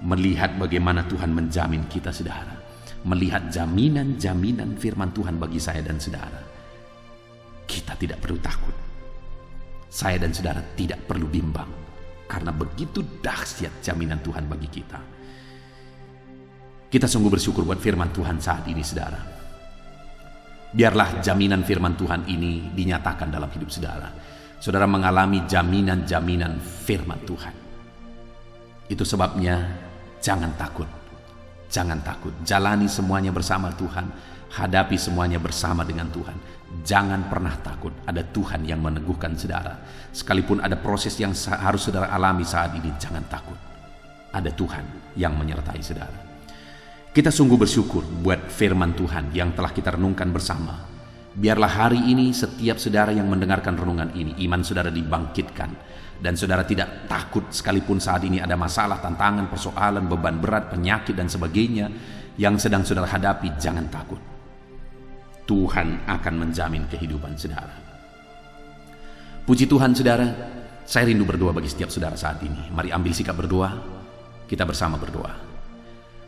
A: Melihat bagaimana Tuhan menjamin kita saudara. Melihat jaminan-jaminan firman Tuhan bagi saya dan saudara. Kita tidak perlu takut. Saya dan saudara tidak perlu bimbang. Karena begitu dahsyat jaminan Tuhan bagi kita. Kita sungguh bersyukur buat firman Tuhan saat ini saudara. Biarlah jaminan firman Tuhan ini dinyatakan dalam hidup saudara. Saudara mengalami jaminan-jaminan firman Tuhan. Itu sebabnya jangan takut. Jangan takut. Jalani semuanya bersama Tuhan. Hadapi semuanya bersama dengan Tuhan. Jangan pernah takut. Ada Tuhan yang meneguhkan saudara. Sekalipun ada proses yang harus saudara alami saat ini, jangan takut. Ada Tuhan yang menyertai saudara. Kita sungguh bersyukur buat firman Tuhan yang telah kita renungkan bersama. Biarlah hari ini setiap saudara yang mendengarkan renungan ini, iman saudara dibangkitkan. Dan saudara tidak takut sekalipun saat ini ada masalah, tantangan, persoalan, beban berat, penyakit dan sebagainya yang sedang saudara hadapi, jangan takut. Tuhan akan menjamin kehidupan saudara. Puji Tuhan saudara, saya rindu berdoa bagi setiap saudara saat ini. Mari ambil sikap berdoa, kita bersama berdoa.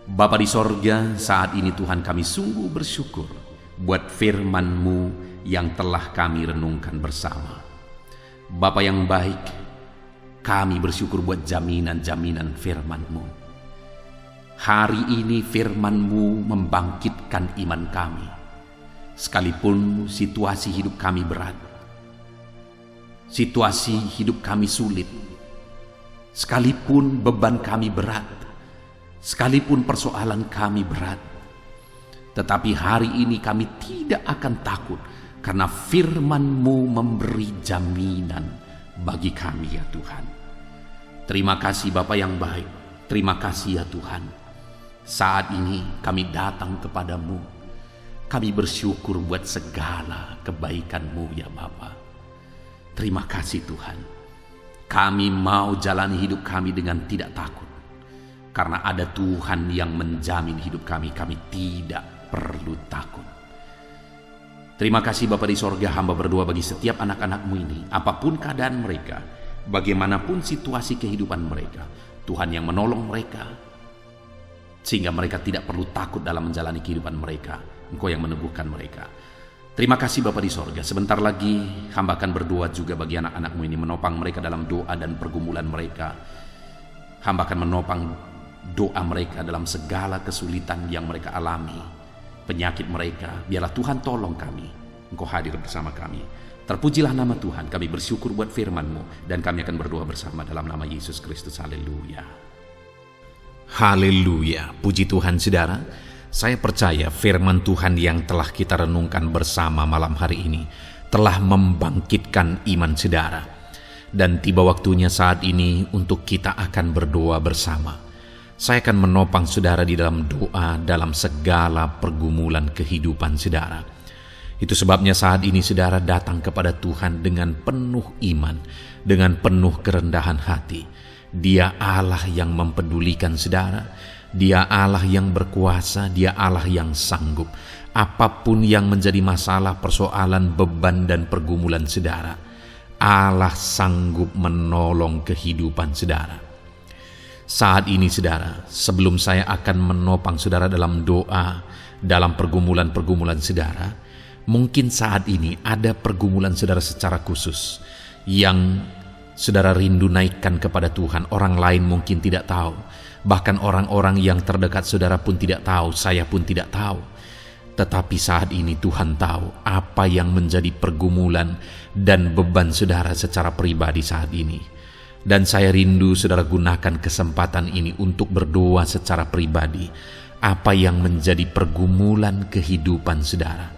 A: Bapa di sorga, saat ini Tuhan kami sungguh bersyukur buat firman-Mu yang telah kami renungkan bersama. Bapa yang baik, kami bersyukur buat jaminan-jaminan firman-Mu. Hari ini firman-Mu membangkitkan iman kami. Sekalipun situasi hidup kami berat, situasi hidup kami sulit, sekalipun beban kami berat, sekalipun persoalan kami berat, Tetapi hari ini kami tidak akan takut, karena firman-Mu memberi jaminan bagi kami ya Tuhan. Terima kasih Bapa yang baik, terima kasih ya Tuhan. Saat ini kami datang kepadamu, kami bersyukur buat segala kebaikan-Mu ya Bapa. Terima kasih Tuhan. Kami mau jalani hidup kami dengan tidak takut, karena ada Tuhan yang menjamin hidup kami tidak perlu takut. Terima kasih Bapa di sorga, hamba berdoa bagi setiap anak-anak-Mu ini, apapun keadaan mereka, bagaimanapun situasi kehidupan mereka, Tuhan yang menolong mereka, sehingga mereka tidak perlu takut dalam menjalani kehidupan mereka. Engkau yang meneguhkan mereka. Terima kasih Bapa di sorga. Sebentar lagi hamba akan berdoa juga bagi anak-anak-Mu ini, menopang mereka dalam doa dan pergumulan mereka. Hamba akan menopang doa mereka dalam segala kesulitan yang mereka alami, penyakit mereka. Biarlah Tuhan tolong kami, Engkau hadir bersama kami. Terpujilah nama Tuhan. Kami bersyukur buat firman-Mu, dan kami akan berdoa bersama dalam nama Yesus Kristus. Haleluya. Haleluya. Puji Tuhan saudara. Saya percaya firman Tuhan yang telah kita renungkan bersama malam hari ini telah membangkitkan iman saudara. Dan tiba waktunya saat ini untuk kita akan berdoa bersama. Saya akan menopang saudara di dalam doa dalam segala pergumulan kehidupan saudara. Itu sebabnya saat ini saudara datang kepada Tuhan dengan penuh iman, dengan penuh kerendahan hati. Dia Allah yang mempedulikan saudara. Dia Allah yang berkuasa, Dia Allah yang sanggup. Apapun yang menjadi masalah, persoalan, beban, dan pergumulan saudara, Allah sanggup menolong kehidupan saudara. Saat ini saudara, sebelum saya akan menopang saudara dalam doa, dalam pergumulan-pergumulan saudara, mungkin saat ini ada pergumulan saudara secara khusus yang saudara rindu naikkan kepada Tuhan. Orang lain mungkin tidak tahu. Bahkan orang-orang yang terdekat saudara pun tidak tahu, saya pun tidak tahu. Tetapi saat ini Tuhan tahu apa yang menjadi pergumulan dan beban saudara secara pribadi saat ini. Dan saya rindu saudara gunakan kesempatan ini untuk berdoa secara pribadi. Apa yang menjadi pergumulan kehidupan saudara.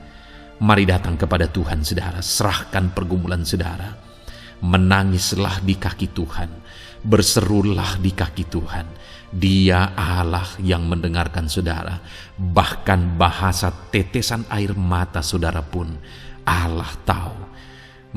A: Mari datang kepada Tuhan saudara, serahkan pergumulan saudara. Menangislah di kaki Tuhan, berserulah di kaki Tuhan. Dia Allah yang mendengarkan saudara. Bahkan bahasa tetesan air mata saudara pun Allah tahu.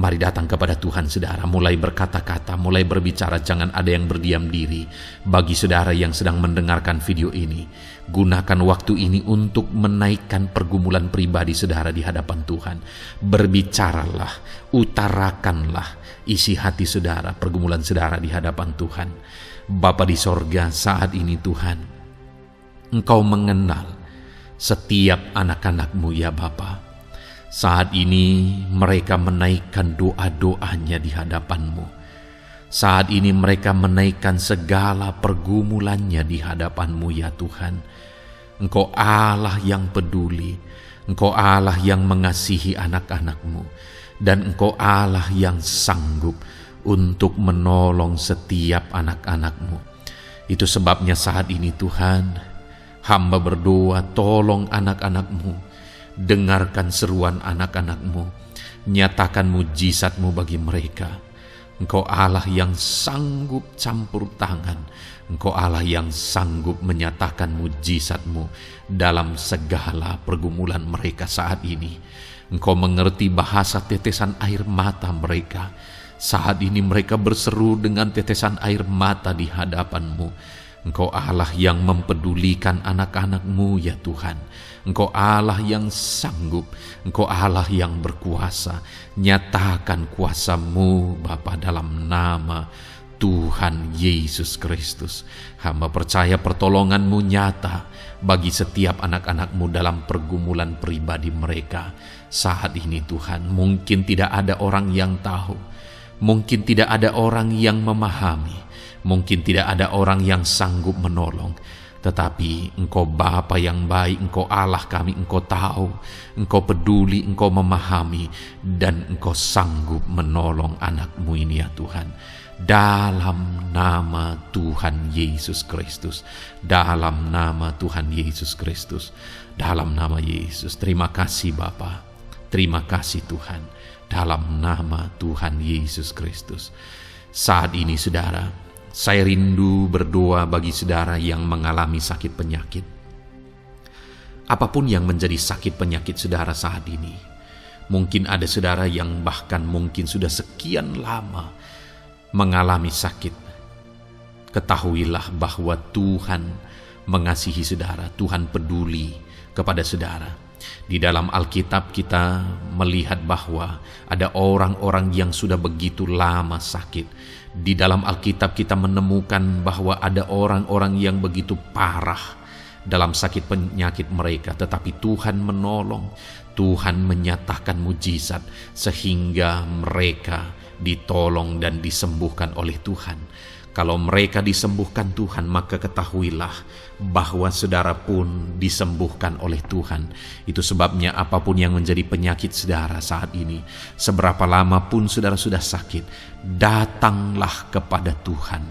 A: Mari datang kepada Tuhan saudara, mulai berkata-kata, mulai berbicara, jangan ada yang berdiam diri. Bagi saudara yang sedang mendengarkan video ini, gunakan waktu ini untuk menaikkan pergumulan pribadi saudara di hadapan Tuhan. Berbicaralah, utarakanlah isi hati saudara, pergumulan saudara di hadapan Tuhan. Bapa di sorga, saat ini Tuhan, Engkau mengenal setiap anak-anak-Mu ya Bapa. Saat ini mereka menaikkan doa-doanya di hadapan-Mu. Saat ini mereka menaikkan segala pergumulannya di hadapan-Mu ya Tuhan. Engkau Allah yang peduli, Engkau Allah yang mengasihi anak-anak-Mu, dan Engkau Allah yang sanggup untuk menolong setiap anak-anak-Mu. Itu sebabnya saat ini Tuhan, hamba berdoa, tolong anak-anak-Mu, dengarkan seruan anak-anak-Mu, nyatakan mujizat-Mu bagi mereka. Engkau Allah yang sanggup campur tangan, Engkau Allah yang sanggup menyatakan mujizat-Mu dalam segala pergumulan mereka saat ini. Engkau mengerti bahasa tetesan air mata mereka. Saat ini mereka berseru dengan tetesan air mata di hadapan-Mu. Engkau Allah yang mempedulikan anak-anak-Mu ya Tuhan. Engkau Allah yang sanggup, Engkau Allah yang berkuasa. Nyatakan kuasa-Mu Bapa dalam nama Tuhan Yesus Kristus. Hamba percaya pertolongan-Mu nyata bagi setiap anak-anak-Mu dalam pergumulan pribadi mereka. Saat ini Tuhan, mungkin tidak ada orang yang tahu. Mungkin tidak ada orang yang memahami, mungkin tidak ada orang yang sanggup menolong. Tetapi Engkau Bapa yang baik, Engkau Allah kami, Engkau tahu, Engkau peduli, Engkau memahami, dan Engkau sanggup menolong anak-Mu ini ya Tuhan. Dalam nama Tuhan Yesus Kristus, dalam nama Tuhan Yesus Kristus, dalam nama Yesus. Terima kasih Bapa, terima kasih Tuhan, dalam nama Tuhan Yesus Kristus. Saat ini saudara, saya rindu berdoa bagi saudara yang mengalami sakit penyakit. Apapun yang menjadi sakit penyakit saudara saat ini, mungkin ada saudara yang bahkan mungkin sudah sekian lama mengalami sakit. Ketahuilah bahwa Tuhan mengasihi saudara, Tuhan peduli kepada saudara. Di dalam Alkitab kita melihat bahwa ada orang-orang yang sudah begitu lama sakit. Di dalam Alkitab kita menemukan bahwa ada orang-orang yang begitu parah dalam sakit penyakit mereka, tetapi Tuhan menolong, Tuhan menyatakan mujizat sehingga mereka ditolong dan disembuhkan oleh Tuhan. Kalau mereka disembuhkan Tuhan, maka ketahuilah bahwa saudara pun disembuhkan oleh Tuhan. Itu sebabnya apapun yang menjadi penyakit saudara saat ini, seberapa lama pun saudara sudah sakit, datanglah kepada Tuhan.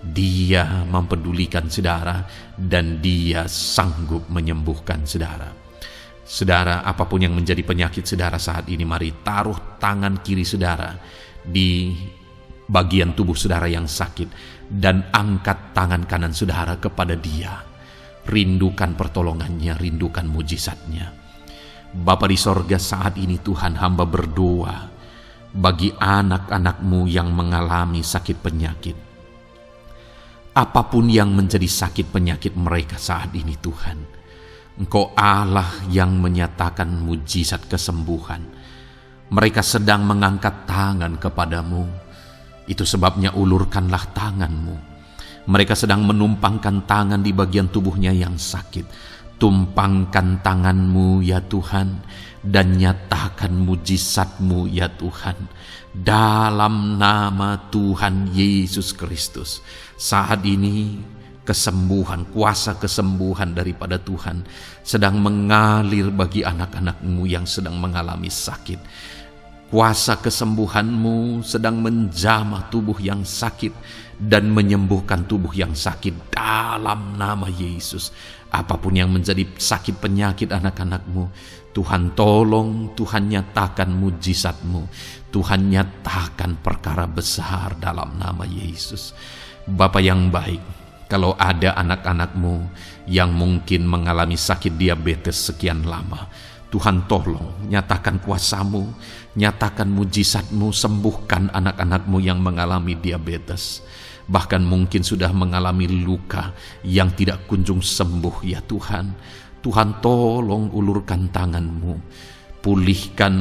A: Dia mempedulikan saudara dan Dia sanggup menyembuhkan saudara. Saudara, apapun yang menjadi penyakit saudara saat ini, mari taruh tangan kiri saudara di bagian tubuh saudara yang sakit dan angkat tangan kanan saudara kepada Dia. Rindukan pertolongannya, rindukan mujizatnya. Bapa di sorga, saat ini Tuhan, hamba berdoa bagi anak-anak-Mu yang mengalami sakit penyakit. Apapun yang menjadi sakit penyakit mereka saat ini Tuhan, Engkau Allah yang menyatakan mujizat kesembuhan. Mereka sedang mengangkat tangan kepadamu. Itu sebabnya ulurkanlah tanganmu. Mereka sedang menumpangkan tangan di bagian tubuhnya yang sakit. Tumpangkan tanganmu ya Tuhan, dan nyatakan mujizatmu ya Tuhan. Dalam nama Tuhan Yesus Kristus, saat ini kesembuhan, kuasa kesembuhan daripada Tuhan sedang mengalir bagi anak-anak-Mu yang sedang mengalami sakit. Kuasa kesembuhan-Mu sedang menjamah tubuh yang sakit dan menyembuhkan tubuh yang sakit dalam nama Yesus. Apapun yang menjadi sakit penyakit anak-anak-Mu, Tuhan tolong, Tuhan nyatakan mujizat-Mu, Tuhan nyatakan perkara besar dalam nama Yesus. Bapa yang baik, kalau ada anak-anak-Mu yang mungkin mengalami sakit diabetes sekian lama, Tuhan tolong, nyatakan kuasa-Mu, nyatakan mujizat-Mu, sembuhkan anak-anak-Mu yang mengalami diabetes. Bahkan mungkin sudah mengalami luka yang tidak kunjung sembuh ya Tuhan. Tuhan tolong ulurkan tangan-Mu, pulihkan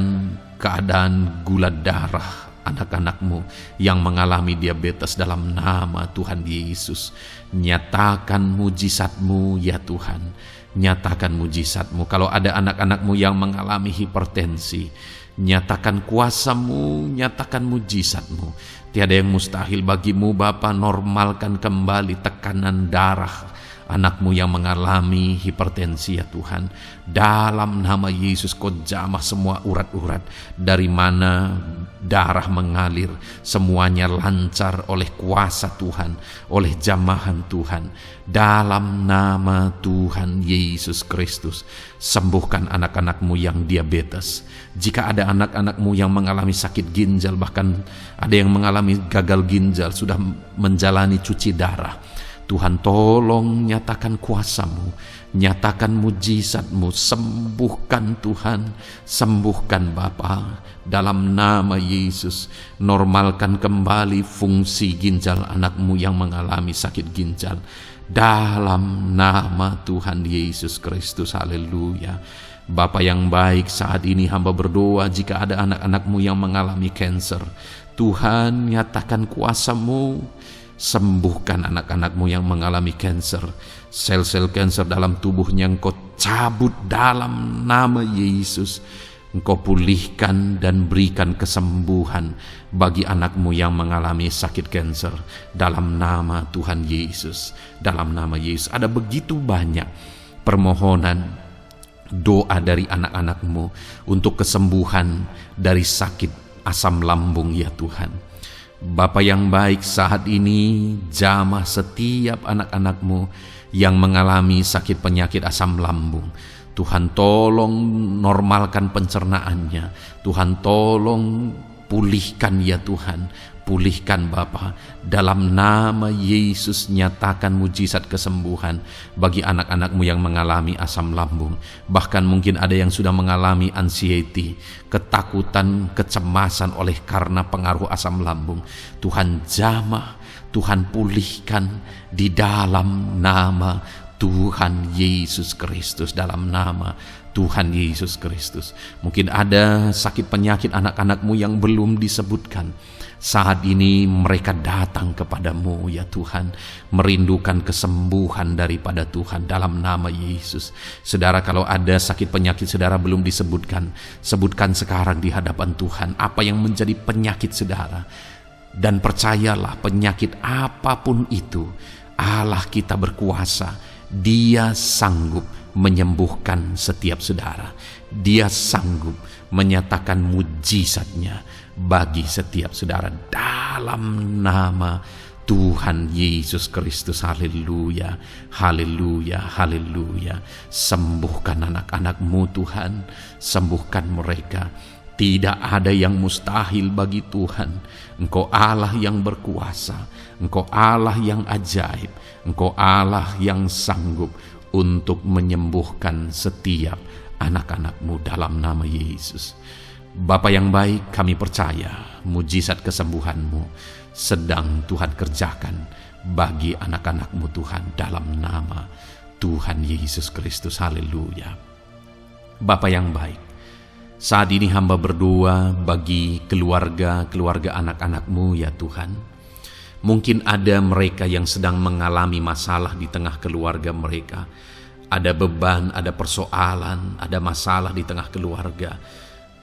A: keadaan gula darah anak-anak-Mu yang mengalami diabetes dalam nama Tuhan Yesus. Nyatakan mujizat-Mu ya Tuhan, nyatakan mujizat-Mu. Kalau ada anak-anak-Mu yang mengalami hipertensi, nyatakan kuasa-Mu, nyatakan mujizat-Mu. Tiada yang mustahil bagi-Mu Bapa. Normalkan kembali tekanan darah anak-Mu yang mengalami hipertensi ya Tuhan. Dalam nama Yesus, Kau jamah semua urat-urat dari mana darah mengalir, semuanya lancar oleh kuasa Tuhan, oleh jamahan Tuhan. Dalam nama Tuhan Yesus Kristus, sembuhkan anak-anak-Mu yang diabetes. Jika ada anak-anak-Mu yang mengalami sakit ginjal, bahkan ada yang mengalami gagal ginjal, sudah menjalani cuci darah, Tuhan tolong nyatakan kuasa-Mu, nyatakan mujizat-Mu, sembuhkan Tuhan, sembuhkan Bapa. Dalam nama Yesus, normalkan kembali fungsi ginjal anak-Mu yang mengalami sakit ginjal. Dalam nama Tuhan Yesus Kristus, haleluya. Bapa yang baik, saat ini hamba berdoa jika ada anak-anak-Mu yang mengalami kanker, Tuhan nyatakan kuasa-Mu, sembuhkan anak-anak-Mu yang mengalami kanker. Sel-sel kanker dalam tubuhnya Engkau cabut dalam nama Yesus. Engkau pulihkan dan berikan kesembuhan bagi anak-Mu yang mengalami sakit kanker dalam nama Tuhan Yesus. Dalam nama Yesus. Ada begitu banyak permohonan doa dari anak-anak-Mu untuk kesembuhan dari sakit asam lambung ya Tuhan. Bapa yang baik, saat ini jamah setiap anak-anak-Mu yang mengalami sakit penyakit asam lambung. Tuhan tolong normalkan pencernaannya. Tuhan tolong pulihkan ya Tuhan. Pulihkan Bapa. Dalam nama Yesus nyatakan mujizat kesembuhan bagi anak-anak-Mu yang mengalami asam lambung. Bahkan mungkin ada yang sudah mengalami anxiety, ketakutan, kecemasan oleh karena pengaruh asam lambung. Tuhan jamah, Tuhan pulihkan di dalam nama Tuhan Yesus Kristus, dalam nama Tuhan Yesus Kristus. Mungkin ada sakit penyakit anak-anak-Mu yang belum disebutkan. Saat ini mereka datang kepadamu ya Tuhan, merindukan kesembuhan daripada Tuhan dalam nama Yesus. Saudara, kalau ada sakit penyakit saudara belum disebutkan, sebutkan sekarang di hadapan Tuhan apa yang menjadi penyakit saudara. Dan percayalah, penyakit apapun itu, Allah kita berkuasa. Dia sanggup menyembuhkan setiap saudara. Dia sanggup menyatakan mujizatnya bagi setiap saudara dalam nama Tuhan Yesus Kristus. Haleluya, haleluya, haleluya. Sembuhkan anak-anak-Mu Tuhan, sembuhkan mereka. Tidak ada yang mustahil bagi Tuhan. Engkau Allah yang berkuasa, Engkau Allah yang ajaib, Engkau Allah yang sanggup untuk menyembuhkan setiap anak-anak-Mu dalam nama Yesus. Bapa yang baik, kami percaya mujizat kesembuhan-Mu sedang Tuhan kerjakan bagi anak-anak-Mu Tuhan dalam nama Tuhan Yesus Kristus. Haleluya. Bapa yang baik, saat ini hamba berdoa bagi keluarga anak-anak-Mu ya Tuhan. Mungkin ada mereka yang sedang mengalami masalah di tengah keluarga mereka. Ada beban, ada persoalan, ada masalah di tengah keluarga.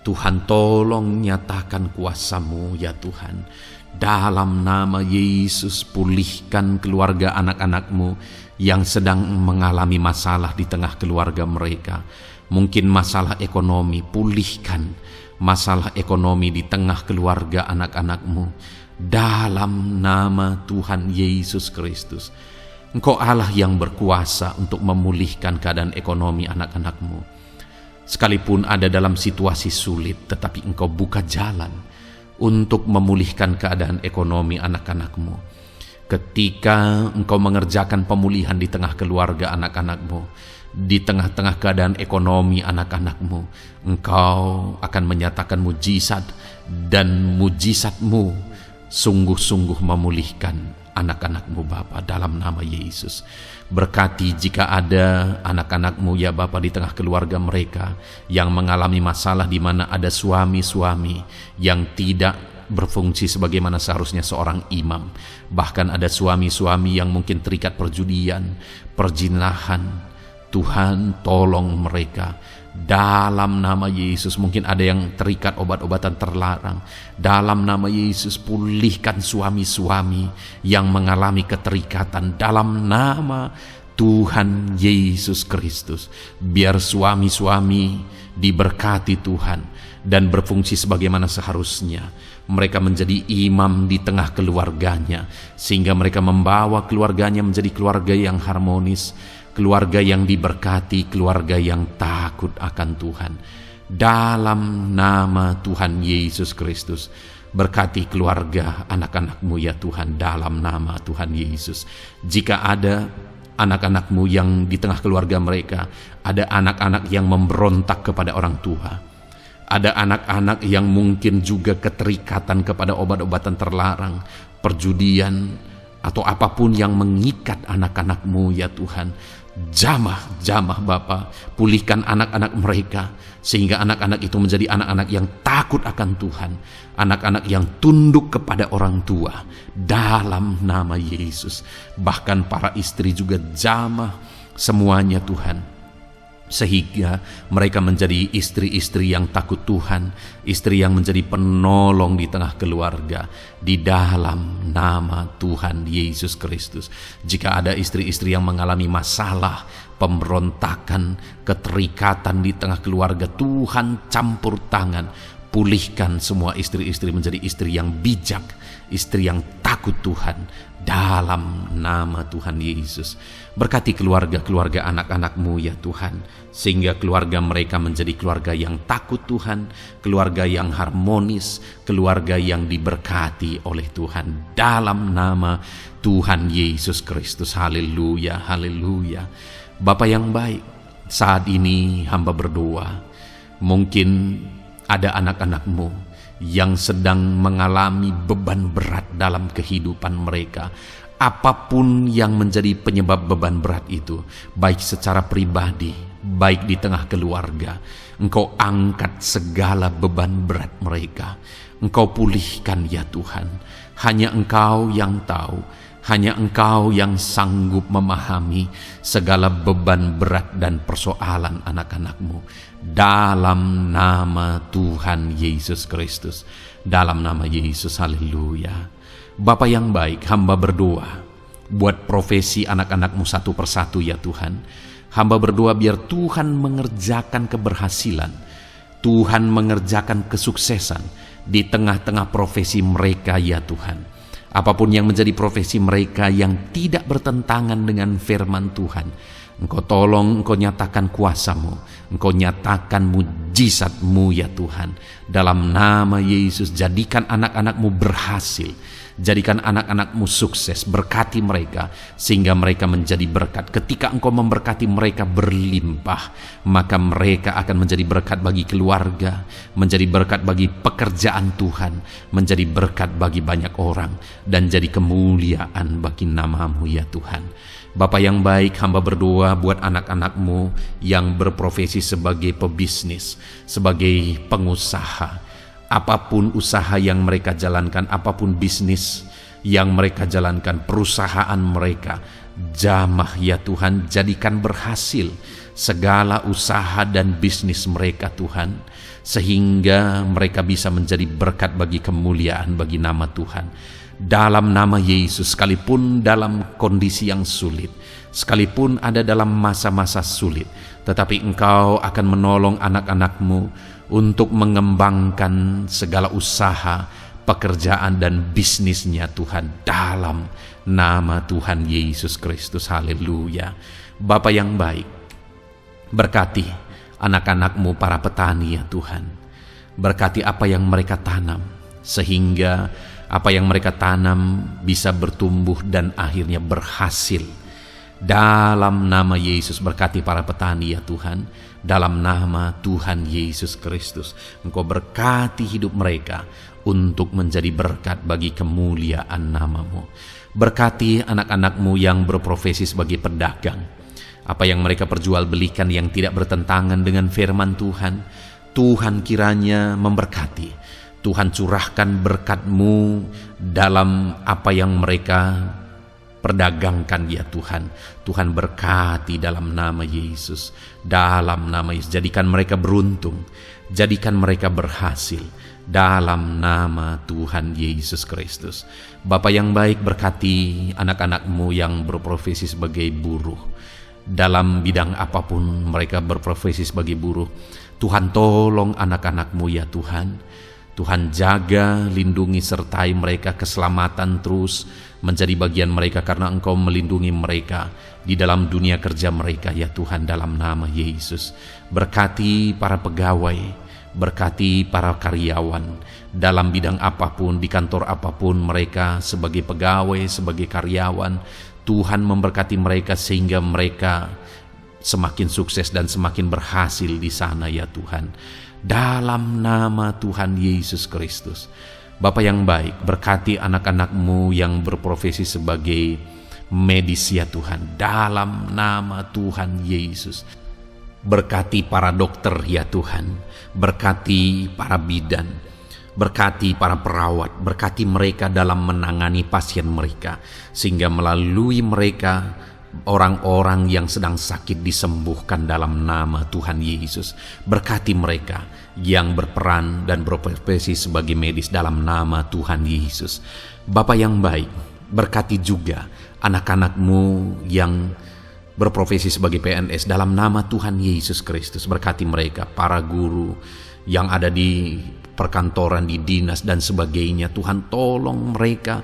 A: Tuhan tolong nyatakan kuasa-Mu ya Tuhan. Dalam nama Yesus pulihkan keluarga anak-anak-Mu yang sedang mengalami masalah di tengah keluarga mereka. Mungkin masalah ekonomi, pulihkan masalah ekonomi di tengah keluarga anak-anak-Mu. Dalam nama Tuhan Yesus Kristus. Engkau Allah yang berkuasa untuk memulihkan keadaan ekonomi anak-anak-Mu. Sekalipun ada dalam situasi sulit, tetapi Engkau buka jalan untuk memulihkan keadaan ekonomi anak-anak-Mu. Ketika Engkau mengerjakan pemulihan di tengah keluarga anak-anak-Mu, di tengah-tengah keadaan ekonomi anak-anak-Mu, Engkau akan menyatakan mujizat, dan mujizat-Mu sungguh-sungguh memulihkan anak-anak-Mu Bapa dalam nama Yesus. Berkati jika ada anak-anak-Mu ya Bapa di tengah keluarga mereka yang mengalami masalah di mana ada suami-suami yang tidak berfungsi sebagaimana seharusnya seorang imam. Bahkan ada suami-suami yang mungkin terikat perjudian, perzinahan. Tuhan tolong mereka dalam nama Yesus. Mungkin ada yang terikat obat-obatan terlarang. Dalam nama Yesus pulihkan suami-suami yang mengalami keterikatan dalam nama Tuhan Yesus Kristus. Biar suami-suami diberkati Tuhan dan berfungsi sebagaimana seharusnya. Mereka menjadi imam di tengah keluarganya, sehingga mereka membawa keluarganya menjadi keluarga yang harmonis, keluarga yang diberkati, keluarga yang takut akan Tuhan. Dalam nama Tuhan Yesus Kristus, berkati keluarga anak-anak-Mu ya Tuhan dalam nama Tuhan Yesus. Jika ada anak-anak-Mu yang di tengah keluarga mereka, ada anak-anak yang memberontak kepada orang tua, ada anak-anak yang mungkin juga keterikatan kepada obat-obatan terlarang, perjudian, atau apapun yang mengikat anak-anak-Mu ya Tuhan. Jamah Bapa, pulihkan anak-anak mereka, sehingga anak-anak itu menjadi anak-anak yang takut akan Tuhan, anak-anak yang tunduk kepada orang tua dalam nama Yesus. Bahkan para istri juga jamah semuanya Tuhan, sehingga mereka menjadi istri-istri yang takut Tuhan, istri yang menjadi penolong di tengah keluarga di dalam nama Tuhan Yesus Kristus. Jika ada istri-istri yang mengalami masalah, pemberontakan, keterikatan di tengah keluarga, Tuhan campur tangan, pulihkan semua istri-istri menjadi istri yang bijak, istri yang takut Tuhan dalam nama Tuhan Yesus. Berkati keluarga-keluarga anak-anak-Mu ya Tuhan, sehingga keluarga mereka menjadi keluarga yang takut Tuhan, keluarga yang harmonis, keluarga yang diberkati oleh Tuhan dalam nama Tuhan Yesus Kristus. Haleluya, haleluya. Bapa yang baik, saat ini hamba berdoa, mungkin ada anak-anak-Mu yang sedang mengalami beban berat dalam kehidupan mereka. Apapun yang menjadi penyebab beban berat itu, baik secara pribadi, baik di tengah keluarga, Engkau angkat segala beban berat mereka. Engkau pulihkan ya Tuhan. Hanya Engkau yang tahu, hanya Engkau yang sanggup memahami segala beban berat dan persoalan anak-anak-Mu. Dalam nama Tuhan Yesus Kristus, dalam nama Yesus, haleluya. Bapa yang baik, hamba berdoa buat profesi anak-anak-Mu satu persatu ya Tuhan. Hamba berdoa biar Tuhan mengerjakan keberhasilan, Tuhan mengerjakan kesuksesan di tengah-tengah profesi mereka ya Tuhan. Apapun yang menjadi profesi mereka yang tidak bertentangan dengan firman Tuhan, Engkau tolong, Engkau nyatakan kuasa-Mu, Engkau nyatakan mujizat-Mu ya Tuhan. Dalam nama Yesus, jadikan anak-anak-Mu berhasil, jadikan anak-anak-Mu sukses, berkati mereka sehingga mereka menjadi berkat. Ketika Engkau memberkati mereka berlimpah, maka mereka akan menjadi berkat bagi keluarga, menjadi berkat bagi pekerjaan Tuhan, menjadi berkat bagi banyak orang, dan jadi kemuliaan bagi nama-Mu ya Tuhan. Bapa yang baik, hamba berdoa buat anak-anak-Mu yang berprofesi sebagai pebisnis, sebagai pengusaha. Apapun usaha yang mereka jalankan, apapun bisnis yang mereka jalankan, perusahaan mereka, jamah ya Tuhan, jadikan berhasil segala usaha dan bisnis mereka Tuhan, sehingga mereka bisa menjadi berkat bagi kemuliaan bagi nama Tuhan. Dalam nama Yesus, sekalipun dalam kondisi yang sulit, sekalipun ada dalam masa-masa sulit, tetapi Engkau akan menolong anak-anak-Mu untuk mengembangkan segala usaha, pekerjaan dan bisnisnya Tuhan, dalam nama Tuhan Yesus Kristus. Haleluya. Bapa yang baik, berkati anak-anak-Mu para petani ya Tuhan. Berkati apa yang mereka tanam, sehingga apa yang mereka tanam bisa bertumbuh dan akhirnya berhasil. Dalam nama Yesus, berkati para petani ya Tuhan. Dalam nama Tuhan Yesus Kristus, Engkau berkati hidup mereka untuk menjadi berkat bagi kemuliaan nama-Mu. Berkati anak-anak-Mu yang berprofesi sebagai pedagang. Apa yang mereka perjualbelikan yang tidak bertentangan dengan firman Tuhan, Tuhan kiranya memberkati. Tuhan curahkan berkat-Mu dalam apa yang mereka perdagangkan ya Tuhan. Tuhan berkati dalam nama Yesus. Dalam nama Yesus, jadikan mereka beruntung, jadikan mereka berhasil dalam nama Tuhan Yesus Kristus. Bapa yang baik, berkati anak-anak-Mu yang berprofesi sebagai buruh. Dalam bidang apapun mereka berprofesi sebagai buruh, Tuhan tolong anak-anak-Mu ya Tuhan. Tuhan jaga, lindungi, sertai mereka, keselamatan terus menjadi bagian mereka karena Engkau melindungi mereka di dalam dunia kerja mereka ya Tuhan, dalam nama Yesus. Berkati para pegawai, berkati para karyawan dalam bidang apapun, di kantor apapun mereka sebagai pegawai, sebagai karyawan. Tuhan memberkati mereka sehingga mereka semakin sukses dan semakin berhasil di sana ya Tuhan. Dalam nama Tuhan Yesus Kristus. Bapa yang baik, berkati anak-anak-Mu yang berprofesi sebagai medis ya Tuhan. Dalam nama Tuhan Yesus. Berkati para dokter ya Tuhan. Berkati para bidan. Berkati para perawat. Berkati mereka dalam menangani pasien mereka, sehingga melalui mereka orang-orang yang sedang sakit disembuhkan dalam nama Tuhan Yesus. Berkati mereka yang berperan dan berprofesi sebagai medis dalam nama Tuhan Yesus. Bapa yang baik, berkati juga anak-anak-Mu yang berprofesi sebagai PNS dalam nama Tuhan Yesus Kristus. Berkati mereka, para guru yang ada di perkantoran, di dinas dan sebagainya. Tuhan tolong mereka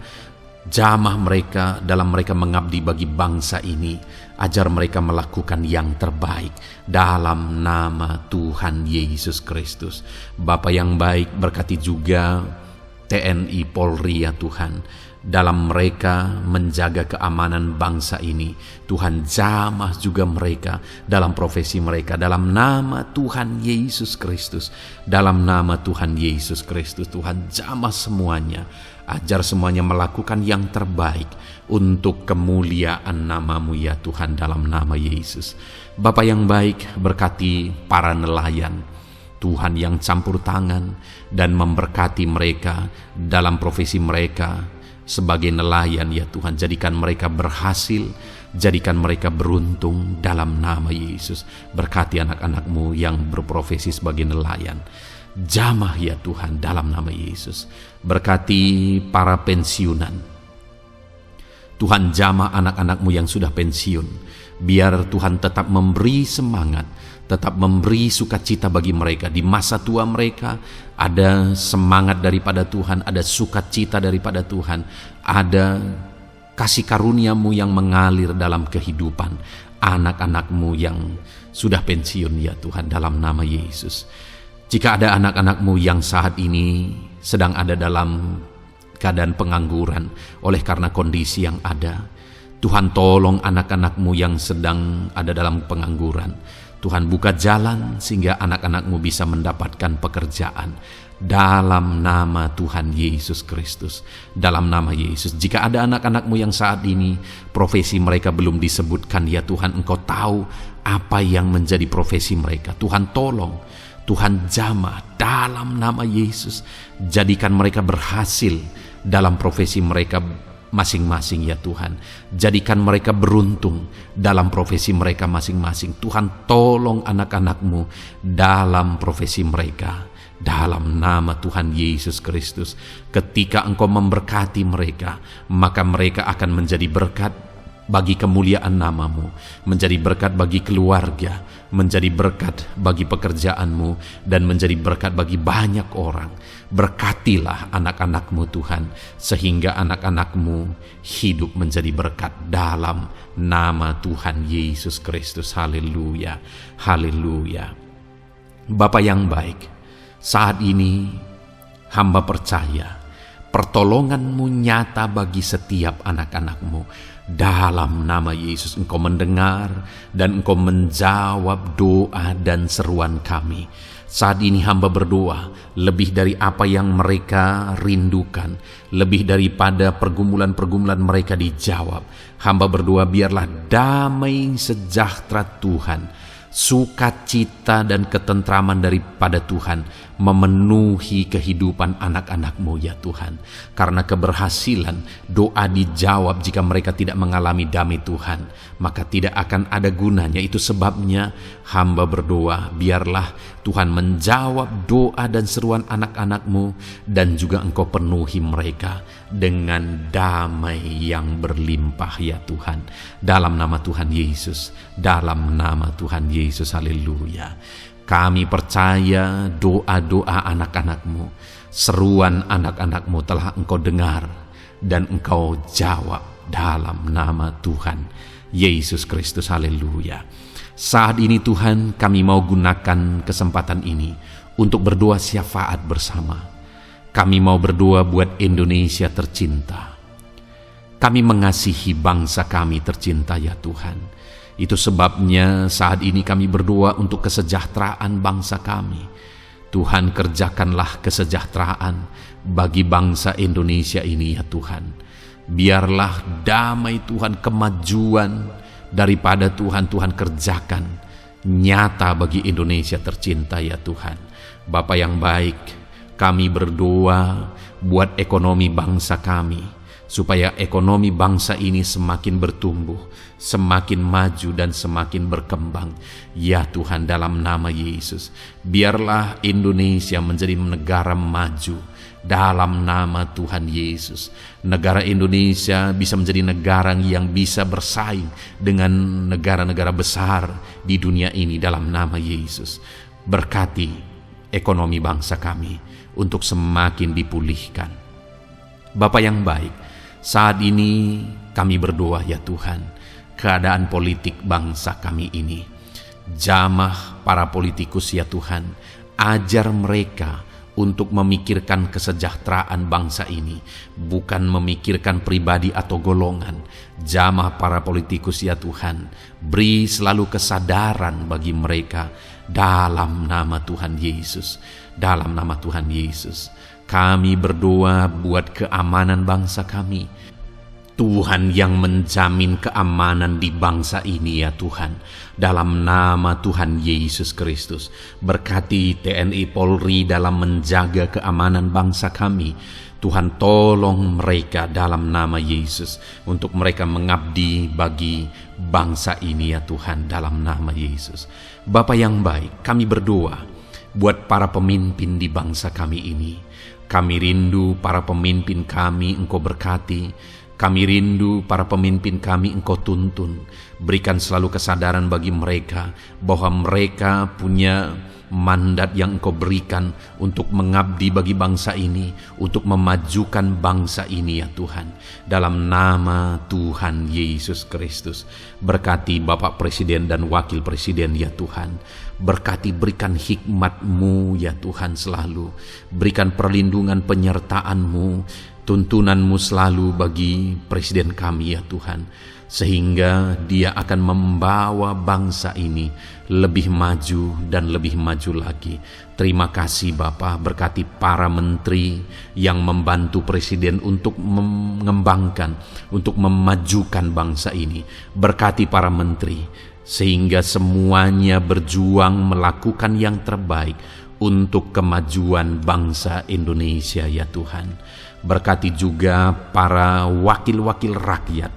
A: Jamah mereka dalam mereka mengabdi bagi bangsa ini. Ajar mereka melakukan yang terbaik dalam nama Tuhan Yesus Kristus. Bapa yang baik, berkati juga TNI Polri ya Tuhan, dalam mereka menjaga keamanan bangsa ini. Tuhan, jamah juga mereka dalam profesi mereka, dalam nama Tuhan Yesus Kristus. Dalam nama Tuhan Yesus Kristus, Tuhan, jamah semuanya. Ajar semuanya melakukan yang terbaik untuk kemuliaan nama-Mu ya Tuhan, dalam nama Yesus. Bapa yang baik, berkati para nelayan Tuhan yang campur tangan dan memberkati mereka dalam profesi mereka sebagai nelayan ya Tuhan. Jadikan mereka berhasil, jadikan mereka beruntung dalam nama Yesus. Berkati anak-anak-Mu yang berprofesi sebagai nelayan. Jamah ya Tuhan dalam nama Yesus. Berkati para pensiunan. Tuhan, jamah anak-anak-Mu yang sudah pensiun. Biar Tuhan tetap memberi semangat, tetap memberi sukacita bagi mereka. Di masa tua mereka ada semangat daripada Tuhan, ada sukacita daripada Tuhan, ada kasih karunia-Mu yang mengalir dalam kehidupan anak-anak-Mu yang sudah pensiun ya Tuhan, dalam nama Yesus. Jika ada anak-anak-Mu yang saat ini sedang ada dalam keadaan pengangguran oleh karena kondisi yang ada, Tuhan tolong anak-anak-Mu yang sedang ada dalam pengangguran. Tuhan, buka jalan sehingga anak-anak-Mu bisa mendapatkan pekerjaan dalam nama Tuhan Yesus Kristus. Dalam nama Yesus. Jika ada anak-anak-Mu yang saat ini profesi mereka belum disebutkan, ya Tuhan, Engkau tahu apa yang menjadi profesi mereka. Tuhan tolong, Tuhan jamah dalam nama Yesus. Jadikan mereka berhasil dalam profesi mereka masing-masing ya Tuhan. Jadikan mereka beruntung dalam profesi mereka masing-masing. Tuhan, tolong anak-anak-Mu dalam profesi mereka. Dalam nama Tuhan Yesus Kristus. Ketika Engkau memberkati mereka, maka mereka akan menjadi berkat bagi kemuliaan nama-Mu, menjadi berkat bagi keluarga, menjadi berkat bagi pekerjaan-Mu, dan menjadi berkat bagi banyak orang. Berkatilah anak-anak-Mu Tuhan, sehingga anak-anak-Mu hidup menjadi berkat dalam nama Tuhan Yesus Kristus. Haleluya, haleluya. Bapa yang baik, saat ini hamba percaya pertolongan-Mu nyata bagi setiap anak-anak-Mu. Dalam nama Yesus, Engkau mendengar dan Engkau menjawab doa dan seruan kami. Saat ini hamba berdoa lebih dari apa yang mereka rindukan, lebih daripada pergumulan-pergumulan mereka dijawab. Hamba berdoa biarlah damai sejahtera Tuhan, sukacita dan ketentraman daripada Tuhan memenuhi kehidupan anak-anak-Mu ya Tuhan. Karena keberhasilan doa dijawab jika mereka tidak mengalami damai Tuhan, maka tidak akan ada gunanya. Itu sebabnya hamba berdoa biarlah Tuhan menjawab doa dan seruan anak-anak-Mu, dan juga Engkau penuhi mereka dengan damai yang berlimpah ya Tuhan. Dalam nama Tuhan Yesus, dalam nama Tuhan Yesus, haleluya. Kami percaya doa-doa anak-anak-Mu, seruan anak-anak-Mu telah Engkau dengar dan Engkau jawab dalam nama Tuhan Yesus Kristus, haleluya. Saat ini Tuhan, kami mau gunakan kesempatan ini untuk berdoa syafaat bersama. Kami mau berdoa buat Indonesia tercinta. Kami mengasihi bangsa kami tercinta ya Tuhan. Itu sebabnya saat ini kami berdoa untuk kesejahteraan bangsa kami. Tuhan, kerjakanlah kesejahteraan bagi bangsa Indonesia ini ya Tuhan. Biarlah damai Tuhan, kemajuan daripada Tuhan kerjakan nyata bagi Indonesia tercinta ya Tuhan. Bapa yang baik, kami berdoa buat ekonomi bangsa kami, supaya ekonomi bangsa ini semakin bertumbuh, semakin maju dan semakin berkembang. Ya Tuhan, dalam nama Yesus, biarlah Indonesia menjadi negara maju dalam nama Tuhan Yesus. Negara Indonesia bisa menjadi negara yang bisa bersaing dengan negara-negara besar di dunia ini dalam nama Yesus. Berkati ekonomi bangsa kami untuk semakin dipulihkan. Bapa yang baik, Saat ini kami berdoa ya Tuhan, keadaan politik bangsa kami ini. Jamah para politikus ya Tuhan, ajar mereka untuk memikirkan kesejahteraan bangsa ini, bukan memikirkan pribadi atau golongan. Jamah para politikus ya Tuhan, beri selalu kesadaran bagi mereka dalam nama Tuhan Yesus. Dalam nama Tuhan Yesus, kami berdoa buat keamanan bangsa kami. Tuhan yang menjamin keamanan di bangsa ini ya Tuhan. Dalam nama Tuhan Yesus Kristus, berkati TNI Polri dalam menjaga keamanan bangsa kami. Tuhan tolong mereka dalam nama Yesus, untuk mereka mengabdi bagi bangsa ini ya Tuhan, dalam nama Yesus. Bapa yang baik, kami berdoa buat para pemimpin di bangsa kami ini. Kami rindu para pemimpin kami Engkau berkati. Kami rindu para pemimpin kami Engkau tuntun. Berikan selalu kesadaran bagi mereka bahwa mereka punya mandat yang Engkau berikan untuk mengabdi bagi bangsa ini, untuk memajukan bangsa ini ya Tuhan. Dalam nama Tuhan Yesus Kristus, berkati Bapak Presiden dan Wakil Presiden ya Tuhan. Berkati, berikan hikmat-Mu ya Tuhan selalu. Berikan perlindungan penyertaan-Mu, tuntunan-Mu selalu bagi Presiden kami ya Tuhan, sehingga dia akan membawa bangsa ini lebih maju dan lebih maju lagi. Terima kasih Bapa, berkati para menteri yang membantu Presiden untuk mengembangkan, untuk memajukan bangsa ini. Berkati para menteri, sehingga semuanya berjuang melakukan yang terbaik untuk kemajuan bangsa Indonesia ya Tuhan. Berkati juga para wakil-wakil rakyat,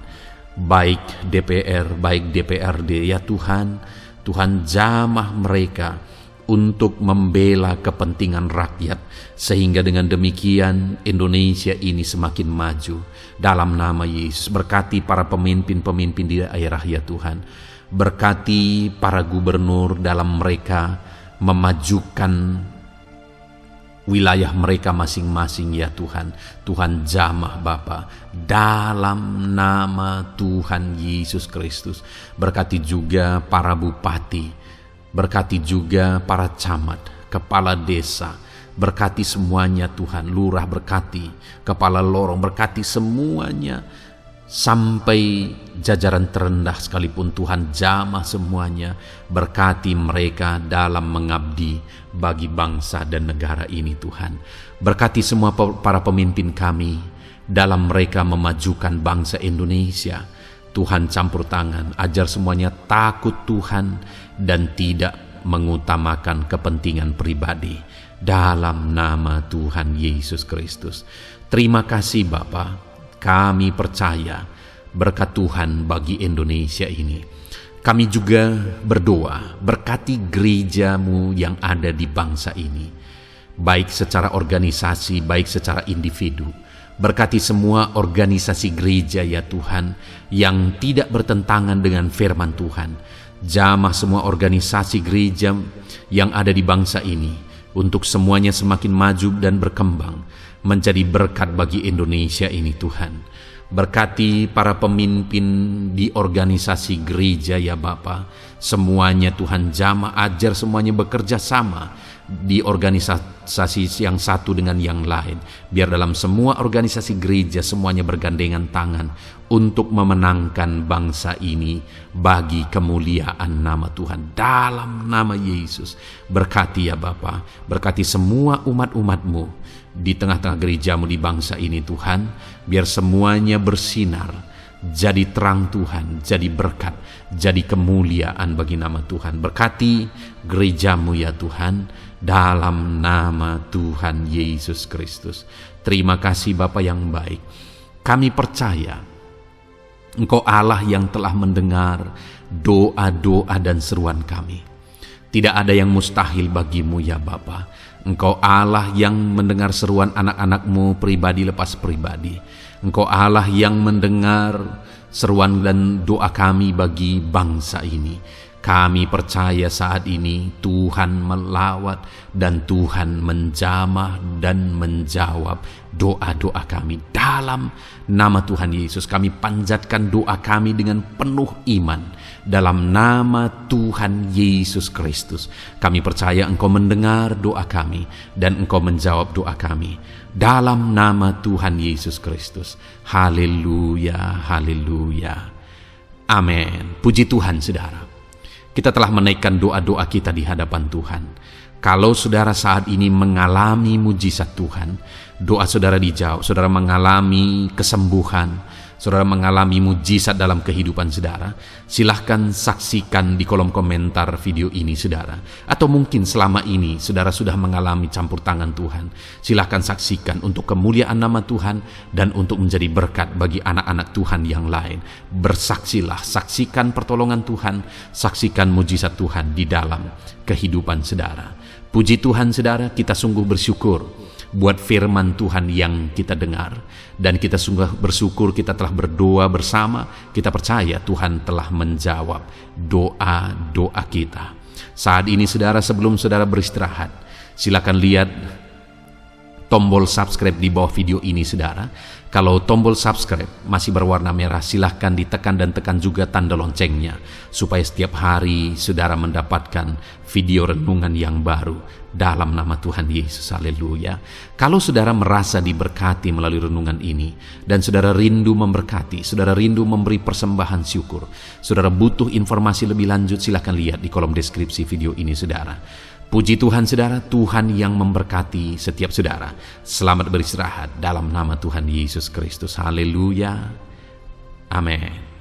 A: baik DPR, baik DPRD ya Tuhan. Tuhan jamah mereka untuk membela kepentingan rakyat, sehingga dengan demikian Indonesia ini semakin maju. Dalam nama Yesus, berkati para pemimpin-pemimpin di daerah ya Tuhan. Berkati para gubernur dalam mereka memajukan wilayah mereka masing-masing ya Tuhan. Tuhan jamah Bapa, dalam nama Tuhan Yesus Kristus. Berkati juga para bupati, berkati juga para camat, kepala desa, berkati semuanya Tuhan. Lurah berkati, kepala lorong berkati semuanya, sampai jajaran terendah sekalipun Tuhan jamah semuanya. Berkati mereka dalam mengabdi bagi bangsa dan negara ini Tuhan. Berkati semua para pemimpin kami dalam mereka memajukan bangsa Indonesia. Tuhan campur tangan, ajar semuanya takut Tuhan dan tidak mengutamakan kepentingan pribadi. Dalam nama Tuhan Yesus Kristus. Terima kasih Bapa. Kami percaya berkat Tuhan bagi Indonesia ini. Kami juga berdoa, berkati gereja-Mu yang ada di bangsa ini, baik secara organisasi, baik secara individu. Berkati semua organisasi gereja ya Tuhan, yang tidak bertentangan dengan firman Tuhan. Jamah semua organisasi gereja yang ada di bangsa ini, untuk semuanya semakin maju dan berkembang, menjadi berkat bagi Indonesia ini Tuhan. Berkati para pemimpin di organisasi gereja ya Bapa. Semuanya Tuhan jamah, ajar semuanya bekerja sama di organisasi yang satu dengan yang lain. Biar dalam semua organisasi gereja semuanya bergandengan tangan untuk memenangkan bangsa ini bagi kemuliaan nama Tuhan. Dalam nama Yesus, berkati ya Bapa, berkati semua umat-umat-Mu di tengah-tengah gereja-Mu di bangsa ini Tuhan. Biar semuanya bersinar, jadi terang Tuhan, jadi berkat, jadi kemuliaan bagi nama Tuhan. Berkati gereja-Mu ya Tuhan, dalam nama Tuhan Yesus Kristus. Terima kasih Bapa yang baik. Kami percaya Engkau Allah yang telah mendengar doa-doa dan seruan kami. Tidak ada yang mustahil bagi-Mu ya Bapa. Engkau Allah yang mendengar seruan anak-anak-Mu pribadi lepas pribadi. Engkau Allah yang mendengar seruan dan doa kami bagi bangsa ini. Kami percaya saat ini Tuhan melawat dan Tuhan menjamah dan menjawab doa-doa kami. Dalam nama Tuhan Yesus kami panjatkan doa kami dengan penuh iman. Dalam nama Tuhan Yesus Kristus kami percaya Engkau mendengar doa kami dan Engkau menjawab doa kami. Dalam nama Tuhan Yesus Kristus. Haleluya, haleluya. Amin. Puji Tuhan saudara. Kita telah menaikkan doa-doa kita di hadapan Tuhan. Kalau saudara saat ini mengalami mujizat Tuhan, doa saudara dijawab, saudara mengalami kesembuhan, saudara mengalami mujizat dalam kehidupan saudara, silahkan saksikan di kolom komentar video ini saudara. Atau mungkin selama ini saudara sudah mengalami campur tangan Tuhan, silahkan saksikan untuk kemuliaan nama Tuhan dan untuk menjadi berkat bagi anak-anak Tuhan yang lain. Bersaksilah, saksikan pertolongan Tuhan, saksikan mujizat Tuhan di dalam kehidupan saudara. Puji Tuhan saudara, kita sungguh bersyukur buat firman Tuhan yang kita dengar, dan kita sungguh bersyukur kita telah berdoa bersama. Kita percaya Tuhan telah menjawab doa-doa kita. Saat ini saudara, sebelum saudara beristirahat, silakan lihat tombol subscribe di bawah video ini saudara. Kalau tombol subscribe masih berwarna merah, silahkan ditekan dan tekan juga tanda loncengnya, supaya setiap hari saudara mendapatkan video renungan yang baru dalam nama Tuhan Yesus. Haleluya. Kalau saudara merasa diberkati melalui renungan ini, dan saudara rindu memberkati, saudara rindu memberi persembahan syukur, saudara butuh informasi lebih lanjut, silahkan lihat di kolom deskripsi video ini saudara. Puji Tuhan saudara, Tuhan yang memberkati setiap saudara. Selamat beristirahat dalam nama Tuhan Yesus Kristus. Haleluya. Amin.